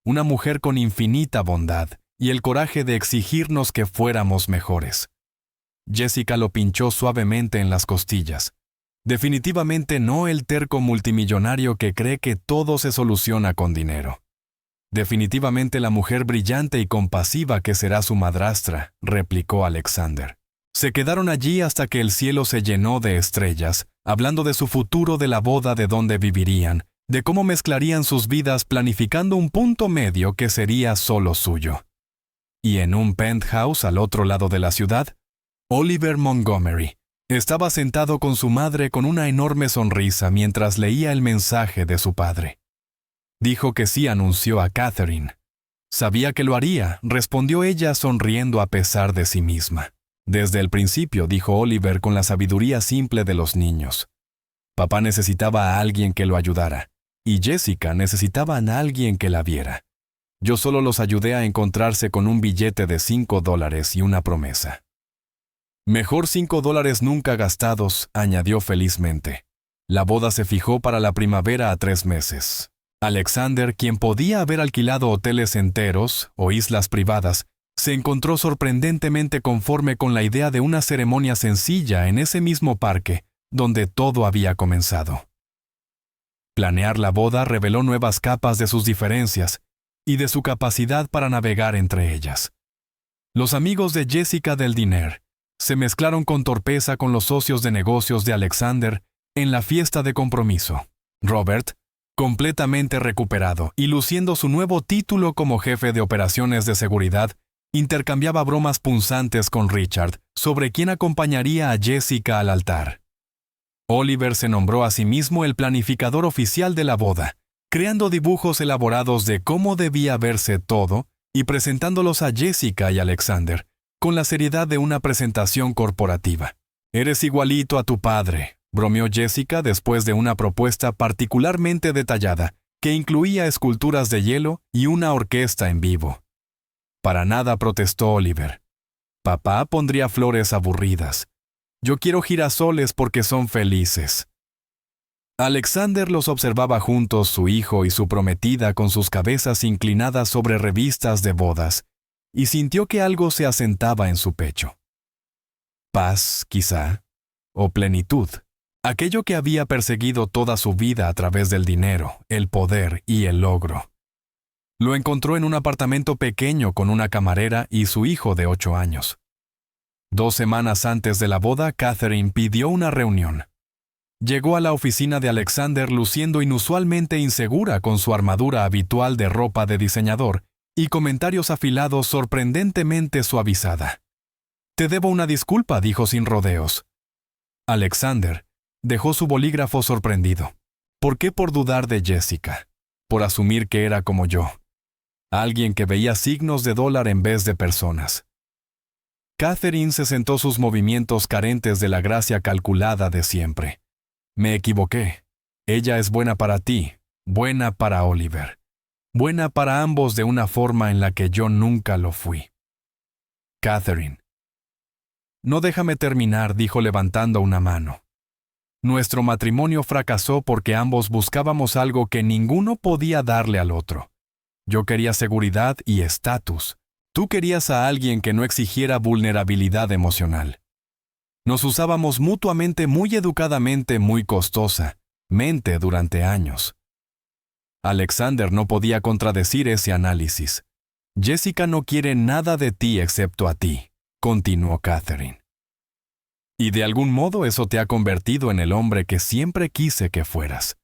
Una mujer con infinita bondad y el coraje de exigirnos que fuéramos mejores. Jessica lo pinchó suavemente en las costillas. Definitivamente no el terco multimillonario que cree que todo se soluciona con dinero. Definitivamente la mujer brillante y compasiva que será su madrastra, replicó Alexander. Se quedaron allí hasta que el cielo se llenó de estrellas, hablando de su futuro, de la boda, de dónde vivirían, de cómo mezclarían sus vidas planificando un punto medio que sería solo suyo. Y en un penthouse al otro lado de la ciudad, Oliver Montgomery estaba sentado con su madre con una enorme sonrisa mientras leía el mensaje de su padre. Dijo que sí, anunció a Catherine. Sabía que lo haría, respondió ella sonriendo a pesar de sí misma. Desde el principio, dijo Oliver con la sabiduría simple de los niños. Papá necesitaba a alguien que lo ayudara, y Jessica necesitaba a alguien que la viera. Yo solo los ayudé a encontrarse con un billete de $5 y una promesa. Mejor $5 nunca gastados, añadió felizmente. La boda se fijó para la primavera a 3 meses. Alexander, quien podía haber alquilado hoteles enteros o islas privadas, se encontró sorprendentemente conforme con la idea de una ceremonia sencilla en ese mismo parque, donde todo había comenzado. Planear la boda reveló nuevas capas de sus diferencias y de su capacidad para navegar entre ellas. Los amigos de Jessica del Diner se mezclaron con torpeza con los socios de negocios de Alexander en la fiesta de compromiso. Robert, completamente recuperado y luciendo su nuevo título como jefe de operaciones de seguridad, intercambiaba bromas punzantes con Richard sobre quién acompañaría a Jessica al altar. Oliver se nombró a sí mismo el planificador oficial de la boda, creando dibujos elaborados de cómo debía verse todo y presentándolos a Jessica y Alexander, con la seriedad de una presentación corporativa. «Eres igualito a tu padre», bromeó Jessica después de una propuesta particularmente detallada, que incluía esculturas de hielo y una orquesta en vivo. Para nada, protestó Oliver. Papá pondría flores aburridas. Yo quiero girasoles porque son felices. Alexander los observaba juntos, su hijo y su prometida, con sus cabezas inclinadas sobre revistas de bodas, y sintió que algo se asentaba en su pecho. Paz, quizá, o plenitud, aquello que había perseguido toda su vida a través del dinero, el poder y el logro. Lo encontró en un apartamento pequeño con una camarera y su hijo de 8 años. 2 semanas antes de la boda, Catherine pidió una reunión. Llegó a la oficina de Alexander luciendo inusualmente insegura con su armadura habitual de ropa de diseñador y comentarios afilados sorprendentemente suavizada. «Te debo una disculpa», dijo sin rodeos. Alexander dejó su bolígrafo sorprendido. ¿Por qué por dudar de Jessica? Por asumir que era como yo. Alguien que veía signos de dólar en vez de personas. Catherine se sentó, sus movimientos carentes de la gracia calculada de siempre. «Me equivoqué. Ella es buena para ti, buena para Oliver. Buena para ambos de una forma en la que yo nunca lo fui». Catherine. «No, déjame terminar», dijo levantando una mano. «Nuestro matrimonio fracasó porque ambos buscábamos algo que ninguno podía darle al otro. Yo quería seguridad y estatus. Tú querías a alguien que no exigiera vulnerabilidad emocional. Nos usábamos mutuamente muy educadamente, muy costosamente durante años». Alexander no podía contradecir ese análisis. «Jessica no quiere nada de ti excepto a ti», continuó Catherine. «Y de algún modo eso te ha convertido en el hombre que siempre quise que fueras.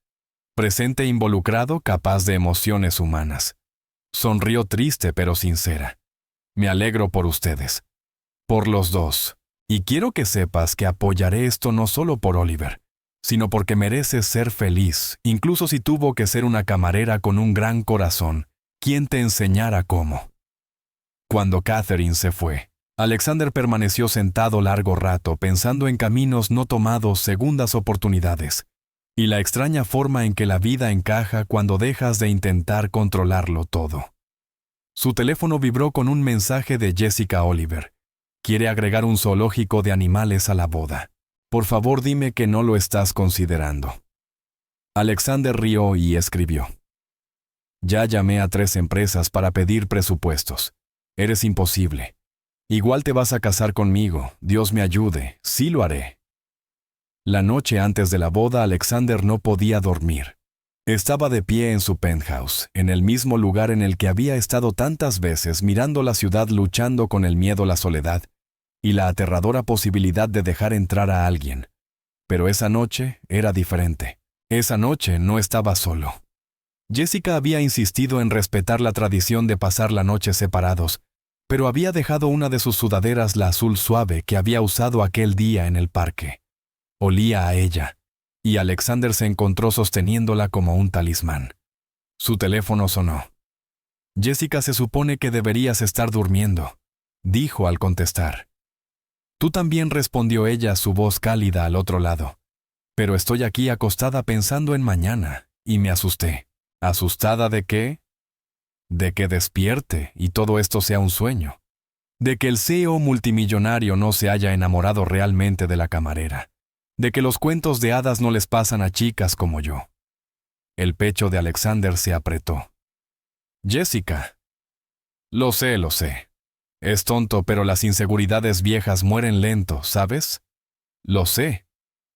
Presente, involucrado, capaz de emociones humanas». Sonrió triste pero sincera. «Me alegro por ustedes. Por los dos. Y quiero que sepas que apoyaré esto no solo por Oliver, sino porque mereces ser feliz, incluso si tuvo que ser una camarera con un gran corazón, quien te enseñara cómo». Cuando Catherine se fue, Alexander permaneció sentado largo rato pensando en caminos no tomados, segundas oportunidades, y la extraña forma en que la vida encaja cuando dejas de intentar controlarlo todo. Su teléfono vibró con un mensaje de Jessica Oliver. «Quiere agregar un zoológico de animales a la boda. Por favor, dime que no lo estás considerando». Alexander rió y escribió: «Ya llamé a 3 empresas para pedir presupuestos. Eres imposible. Igual te vas a casar conmigo. Dios me ayude. Sí lo haré». La noche antes de la boda, Alexander no podía dormir. Estaba de pie en su penthouse, en el mismo lugar en el que había estado tantas veces, mirando la ciudad, luchando con el miedo, la soledad y la aterradora posibilidad de dejar entrar a alguien. Pero esa noche era diferente. Esa noche no estaba solo. Jessica había insistido en respetar la tradición de pasar la noche separados, pero había dejado una de sus sudaderas, la azul suave, que había usado aquel día en el parque. Olía a ella, y Alexander se encontró sosteniéndola como un talismán. Su teléfono sonó. «Jessica, se supone que deberías estar durmiendo», dijo al contestar. «Tú también», respondió ella, su voz cálida al otro lado. «Pero estoy aquí acostada pensando en mañana, y me asusté». «¿Asustada de qué?» «De que despierte y todo esto sea un sueño. De que el CEO multimillonario no se haya enamorado realmente de la camarera. De que los cuentos de hadas no les pasan a chicas como yo». El pecho de Alexander se apretó. «Jessica». Lo sé. Es tonto, pero las inseguridades viejas mueren lento, ¿sabes? Lo sé».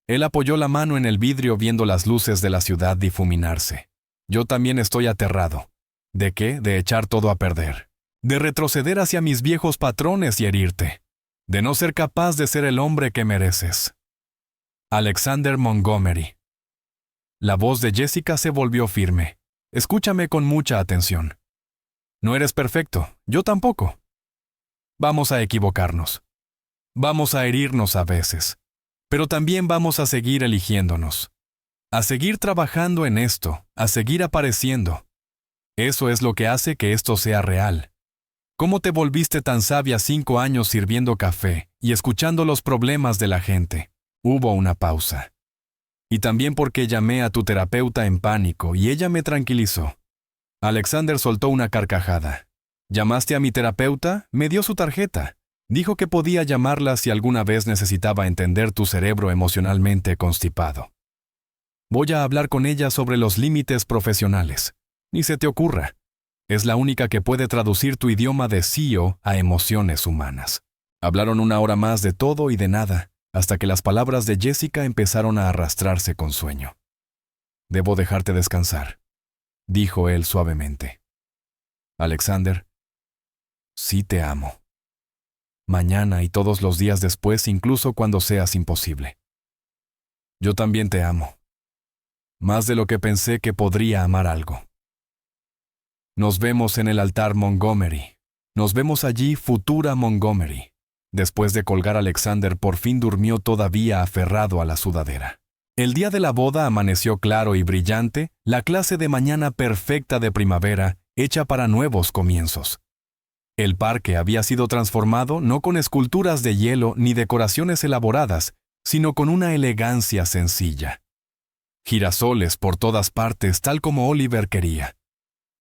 Él apoyó la mano en el vidrio viendo las luces de la ciudad difuminarse. «Yo también estoy aterrado». ¿De qué? De echar todo a perder. De retroceder hacia mis viejos patrones y herirte. De no ser capaz de ser el hombre que mereces. Alexander Montgomery. La voz de Jessica se volvió firme. «Escúchame con mucha atención. No eres perfecto, yo tampoco. Vamos a equivocarnos. Vamos a herirnos a veces. Pero también vamos a seguir eligiéndonos. A seguir trabajando en esto, a seguir apareciendo. Eso es lo que hace que esto sea real. ¿Cómo te volviste tan sabia 5 años sirviendo café y escuchando los problemas de la gente?» Hubo una pausa. «Y también porque llamé a tu terapeuta en pánico y ella me tranquilizó». Alexander soltó una carcajada. «¿Llamaste a mi terapeuta? Me dio su tarjeta. Dijo que podía llamarla si alguna vez necesitaba entender tu cerebro emocionalmente constipado». Voy a hablar con ella sobre los límites profesionales. Ni se te ocurra. Es la única que puede traducir tu idioma de CEO a emociones humanas. Hablaron 1 hora más de todo y de nada, hasta que las palabras de Jessica empezaron a arrastrarse con sueño. Debo dejarte descansar, dijo él suavemente. Alexander, sí te amo. Mañana y todos los días después, incluso cuando seas imposible. Yo también te amo. Más de lo que pensé que podría amar algo. Nos vemos en el altar Montgomery. Nos vemos allí, futura Montgomery. Después de colgar a Alexander, por fin durmió todavía aferrado a la sudadera. El día de la boda amaneció claro y brillante, la clase de mañana perfecta de primavera, hecha para nuevos comienzos. El parque había sido transformado no con esculturas de hielo ni decoraciones elaboradas, sino con una elegancia sencilla. Girasoles por todas partes, tal como Oliver quería.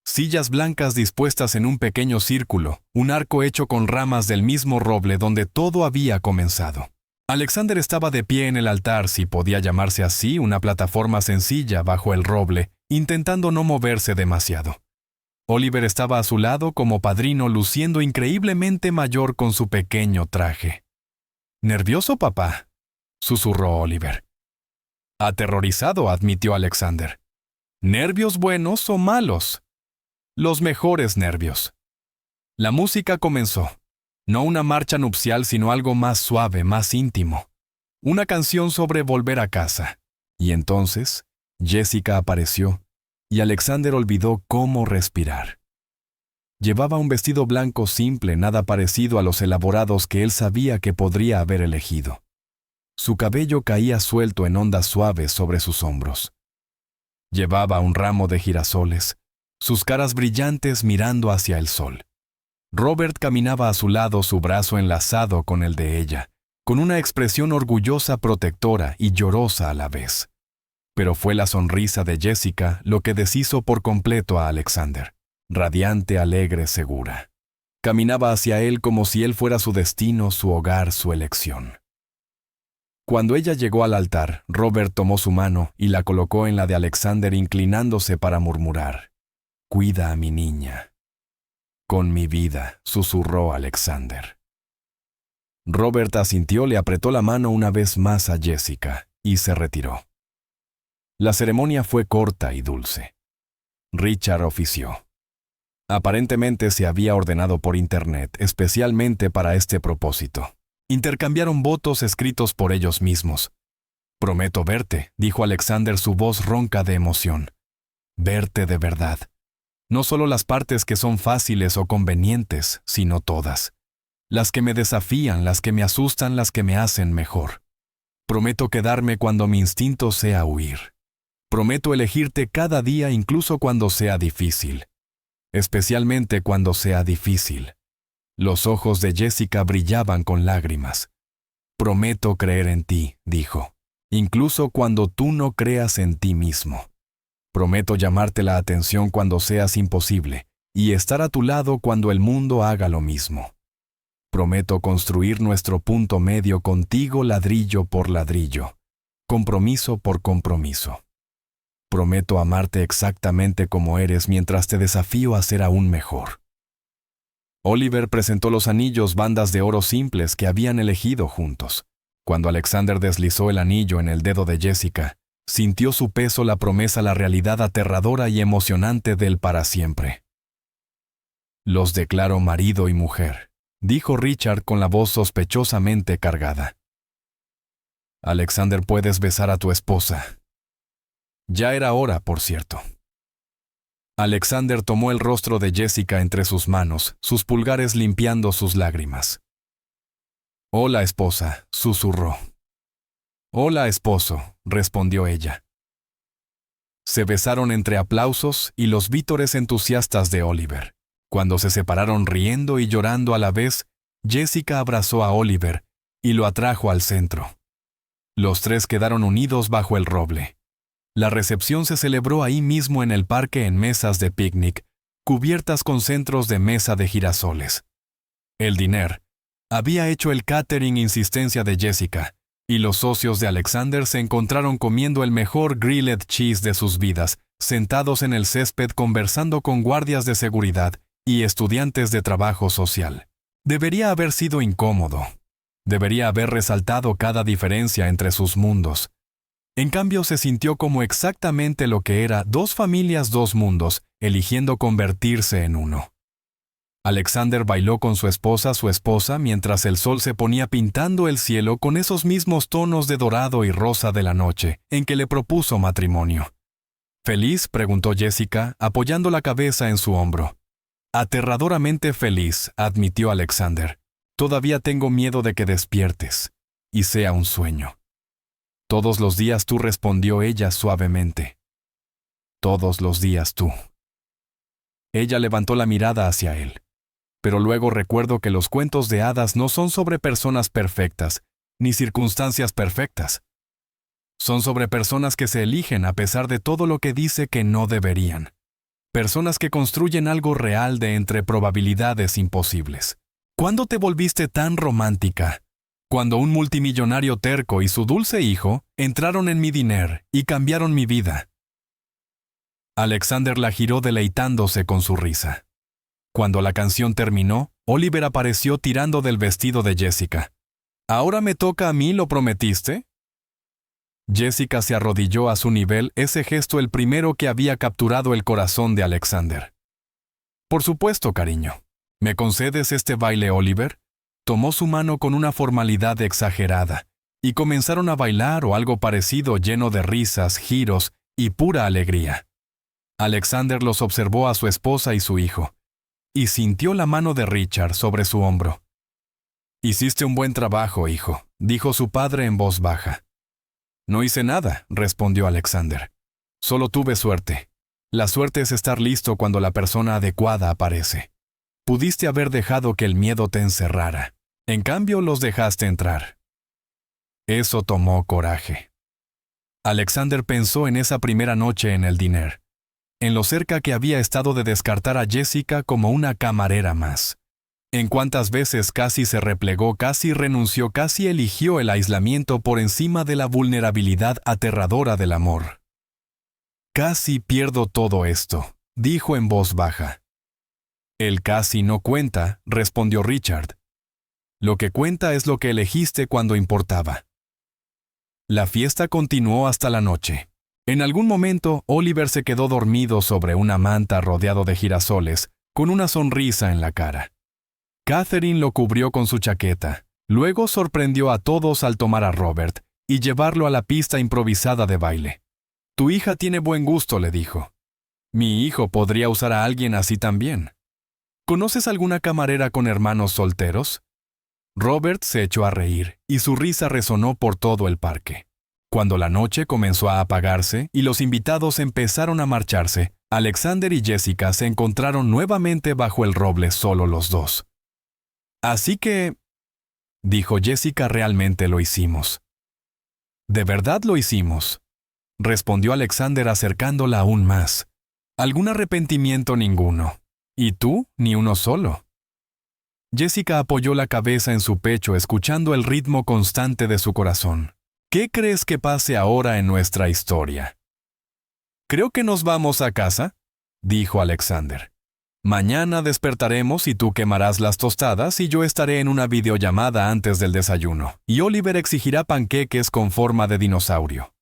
Sillas blancas dispuestas en un pequeño círculo, un arco hecho con ramas del mismo roble donde todo había comenzado. Alexander estaba de pie en el altar, si podía llamarse así, una plataforma sencilla bajo el roble, intentando no moverse demasiado. Oliver estaba a su lado como padrino, luciendo increíblemente mayor con su pequeño traje. «¿Nervioso, papá?», susurró Oliver. Aterrorizado, admitió Alexander. «¿Nervios buenos o malos?». «Los mejores nervios». La música comenzó. No una marcha nupcial, sino algo más suave, más íntimo. Una canción sobre volver a casa. Y entonces, Jessica apareció, y Alexander olvidó cómo respirar. Llevaba un vestido blanco simple, nada parecido a los elaborados que él sabía que podría haber elegido. Su cabello caía suelto en ondas suaves sobre sus hombros. Llevaba un ramo de girasoles, sus caras brillantes mirando hacia el sol. Robert caminaba a su lado, su brazo enlazado con el de ella, con una expresión orgullosa, protectora y llorosa a la vez. Pero fue la sonrisa de Jessica lo que deshizo por completo a Alexander, radiante, alegre, segura. Caminaba hacia él como si él fuera su destino, su hogar, su elección. Cuando ella llegó al altar, Robert tomó su mano y la colocó en la de Alexander, inclinándose para murmurar: «Cuida a mi niña». «Con mi vida», susurró Alexander. Robert asintió, le apretó la mano una vez más a Jessica y se retiró. La ceremonia fue corta y dulce. Richard ofició. Aparentemente se había ordenado por internet, especialmente para este propósito. Intercambiaron votos escritos por ellos mismos. «Prometo verte», dijo Alexander, su voz ronca de emoción. «Verte de verdad. No solo las partes que son fáciles o convenientes, sino todas. Las que me desafían, las que me asustan, las que me hacen mejor. Prometo quedarme cuando mi instinto sea huir. Prometo elegirte cada día, incluso cuando sea difícil. Especialmente cuando sea difícil». Los ojos de Jessica brillaban con lágrimas. «Prometo creer en ti», dijo, «incluso cuando tú no creas en ti mismo. Prometo llamarte la atención cuando seas imposible y estar a tu lado cuando el mundo haga lo mismo. Prometo construir nuestro punto medio contigo ladrillo por ladrillo, compromiso por compromiso. Prometo amarte exactamente como eres mientras te desafío a ser aún mejor». Oliver presentó los anillos, bandas de oro simples que habían elegido juntos. Cuando Alexander deslizó el anillo en el dedo de Jessica, sintió su peso la promesa, la realidad aterradora y emocionante del para siempre. «Los declaro marido y mujer», dijo Richard con la voz sospechosamente cargada. «Alexander, puedes besar a tu esposa». Ya era hora, por cierto. Alexander tomó el rostro de Jessica entre sus manos, sus pulgares limpiando sus lágrimas. «Hola, esposa», susurró. «Hola, esposo», respondió ella. Se besaron entre aplausos y los vítores entusiastas de Oliver. Cuando se separaron riendo y llorando a la vez, Jessica abrazó a Oliver y lo atrajo al centro. Los tres quedaron unidos bajo el roble. La recepción se celebró ahí mismo en el parque en mesas de picnic, cubiertas con centros de mesa de girasoles. El diner había hecho el catering insistencia de Jessica, Y los socios de Alexander se encontraron comiendo el mejor grilled cheese de sus vidas, sentados en el césped conversando con guardias de seguridad y estudiantes de trabajo social. Debería haber sido incómodo. Debería haber resaltado cada diferencia entre sus mundos. En cambio, se sintió como exactamente lo que era: dos familias, dos mundos, eligiendo convertirse en uno. Alexander bailó con su esposa, mientras el sol se ponía pintando el cielo con esos mismos tonos de dorado y rosa de la noche en que le propuso matrimonio. ¿Feliz?, preguntó Jessica, apoyando la cabeza en su hombro. Aterradoramente feliz, admitió Alexander. Todavía tengo miedo de que despiertes y sea un sueño. Todos los días tú, respondió ella suavemente. Todos los días tú. Ella levantó la mirada hacia él. Pero luego recuerdo que los cuentos de hadas no son sobre personas perfectas, ni circunstancias perfectas. Son sobre personas que se eligen a pesar de todo lo que dice que no deberían. Personas que construyen algo real de entre probabilidades imposibles. ¿Cuándo te volviste tan romántica? Cuando un multimillonario terco y su dulce hijo entraron en mi diner y cambiaron mi vida. Alexander la giró deleitándose con su risa. Cuando la canción terminó, Oliver apareció tirando del vestido de Jessica. ¿Ahora me toca a mí, lo prometiste? Jessica se arrodilló a su nivel, ese gesto el primero que había capturado el corazón de Alexander. Por supuesto, cariño. ¿Me concedes este baile, Oliver? Tomó su mano con una formalidad exagerada, y comenzaron a bailar o algo parecido, lleno de risas, giros y pura alegría. Alexander los observó a su esposa y su hijo, y sintió la mano de Richard sobre su hombro. «Hiciste un buen trabajo, hijo», dijo su padre en voz baja. «No hice nada», respondió Alexander. «Solo tuve suerte. La suerte es estar listo cuando la persona adecuada aparece. Pudiste haber dejado que el miedo te encerrara. En cambio, los dejaste entrar». Eso tomó coraje. Alexander pensó en esa primera noche en el diner, en lo cerca que había estado de descartar a Jessica como una camarera más. En cuántas veces casi se replegó, casi renunció, casi eligió el aislamiento por encima de la vulnerabilidad aterradora del amor. «Casi pierdo todo esto», dijo en voz baja. «El casi no cuenta», respondió Richard. «Lo que cuenta es lo que elegiste cuando importaba». La fiesta continuó hasta la noche. En algún momento, Oliver se quedó dormido sobre una manta rodeado de girasoles, con una sonrisa en la cara. Catherine lo cubrió con su chaqueta. Luego sorprendió a todos al tomar a Robert y llevarlo a la pista improvisada de baile. «Tu hija tiene buen gusto», le dijo. «Mi hijo podría usar a alguien así también». «¿Conoces alguna camarera con hermanos solteros?» Robert se echó a reír, y su risa resonó por todo el parque. Cuando la noche comenzó a apagarse y los invitados empezaron a marcharse, Alexander y Jessica se encontraron nuevamente bajo el roble, solo los dos. «Así que», dijo Jessica, «realmente lo hicimos». «¿De verdad lo hicimos?», respondió Alexander acercándola aún más. «¿Algún arrepentimiento? Ninguno. ¿Y tú? Ni uno solo». Jessica apoyó la cabeza en su pecho, escuchando el ritmo constante de su corazón. «¿Qué crees que pase ahora en nuestra historia?» «Creo que nos vamos a casa», dijo Alexander. «Mañana despertaremos y tú quemarás las tostadas y yo estaré en una videollamada antes del desayuno, y Oliver exigirá panqueques con forma de dinosaurio».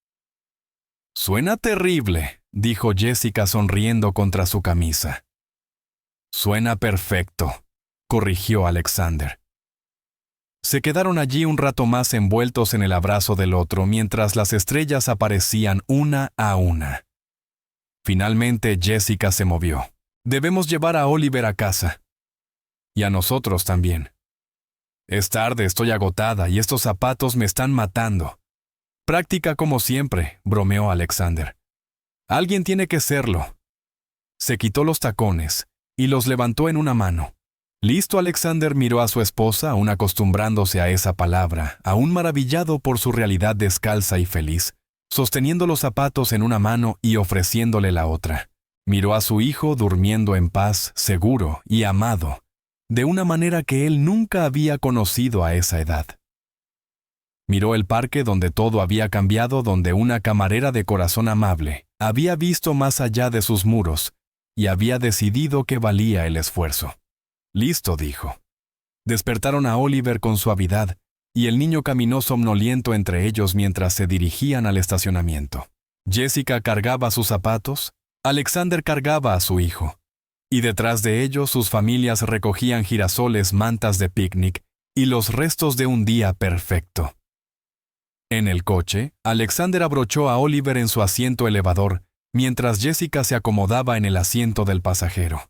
«Suena terrible», dijo Jessica sonriendo contra su camisa. «Suena perfecto», corrigió Alexander. Se quedaron allí un rato más envueltos en el abrazo del otro mientras las estrellas aparecían una a una. Finalmente Jessica se movió. «Debemos llevar a Oliver a casa. Y a nosotros también. Es tarde, estoy agotada y estos zapatos me están matando». «Práctica como siempre», bromeó Alexander. «Alguien tiene que serlo». Se quitó los tacones y los levantó en una mano. Listo, Alexander miró a su esposa, aún acostumbrándose a esa palabra, aún maravillado por su realidad descalza y feliz, sosteniendo los zapatos en una mano y ofreciéndole la otra. Miró a su hijo durmiendo en paz, seguro y amado, de una manera que él nunca había conocido a esa edad. Miró el parque donde todo había cambiado, donde una camarera de corazón amable había visto más allá de sus muros y había decidido que valía el esfuerzo. «Listo», dijo. Despertaron a Oliver con suavidad y el niño caminó somnoliento entre ellos mientras se dirigían al estacionamiento. Jessica cargaba sus zapatos, Alexander cargaba a su hijo, y detrás de ellos sus familias recogían girasoles, mantas de picnic y los restos de un día perfecto. En el coche, Alexander abrochó a Oliver en su asiento elevador, mientras Jessica se acomodaba en el asiento del pasajero.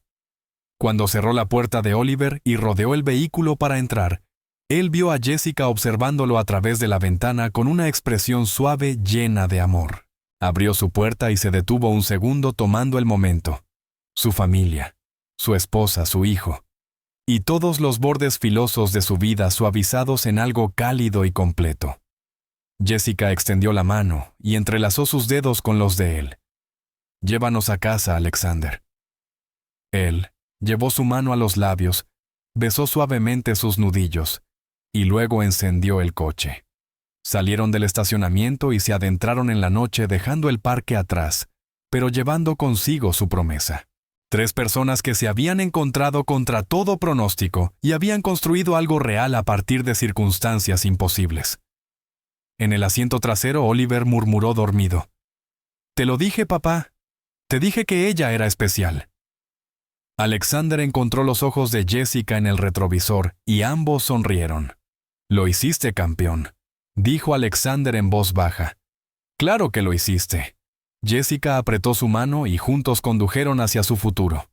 Cuando cerró la puerta de Oliver y rodeó el vehículo para entrar, él vio a Jessica observándolo a través de la ventana con una expresión suave llena de amor. Abrió su puerta y se detuvo un segundo tomando el momento. Su familia, su esposa, su hijo, y todos los bordes filosos de su vida suavizados en algo cálido y completo. Jessica extendió la mano y entrelazó sus dedos con los de él. «Llévanos a casa, Alexander». Él llevó su mano a los labios, besó suavemente sus nudillos y luego encendió el coche. Salieron del estacionamiento y se adentraron en la noche dejando el parque atrás, pero llevando consigo su promesa. 3 personas que se habían encontrado contra todo pronóstico y habían construido algo real a partir de circunstancias imposibles. En el asiento trasero, Oliver murmuró dormido: «Te lo dije, papá. Te dije que ella era especial». Alexander encontró los ojos de Jessica en el retrovisor y ambos sonrieron. «Lo hiciste, campeón», dijo Alexander en voz baja. «Claro que lo hiciste». Jessica apretó su mano y juntos condujeron hacia su futuro.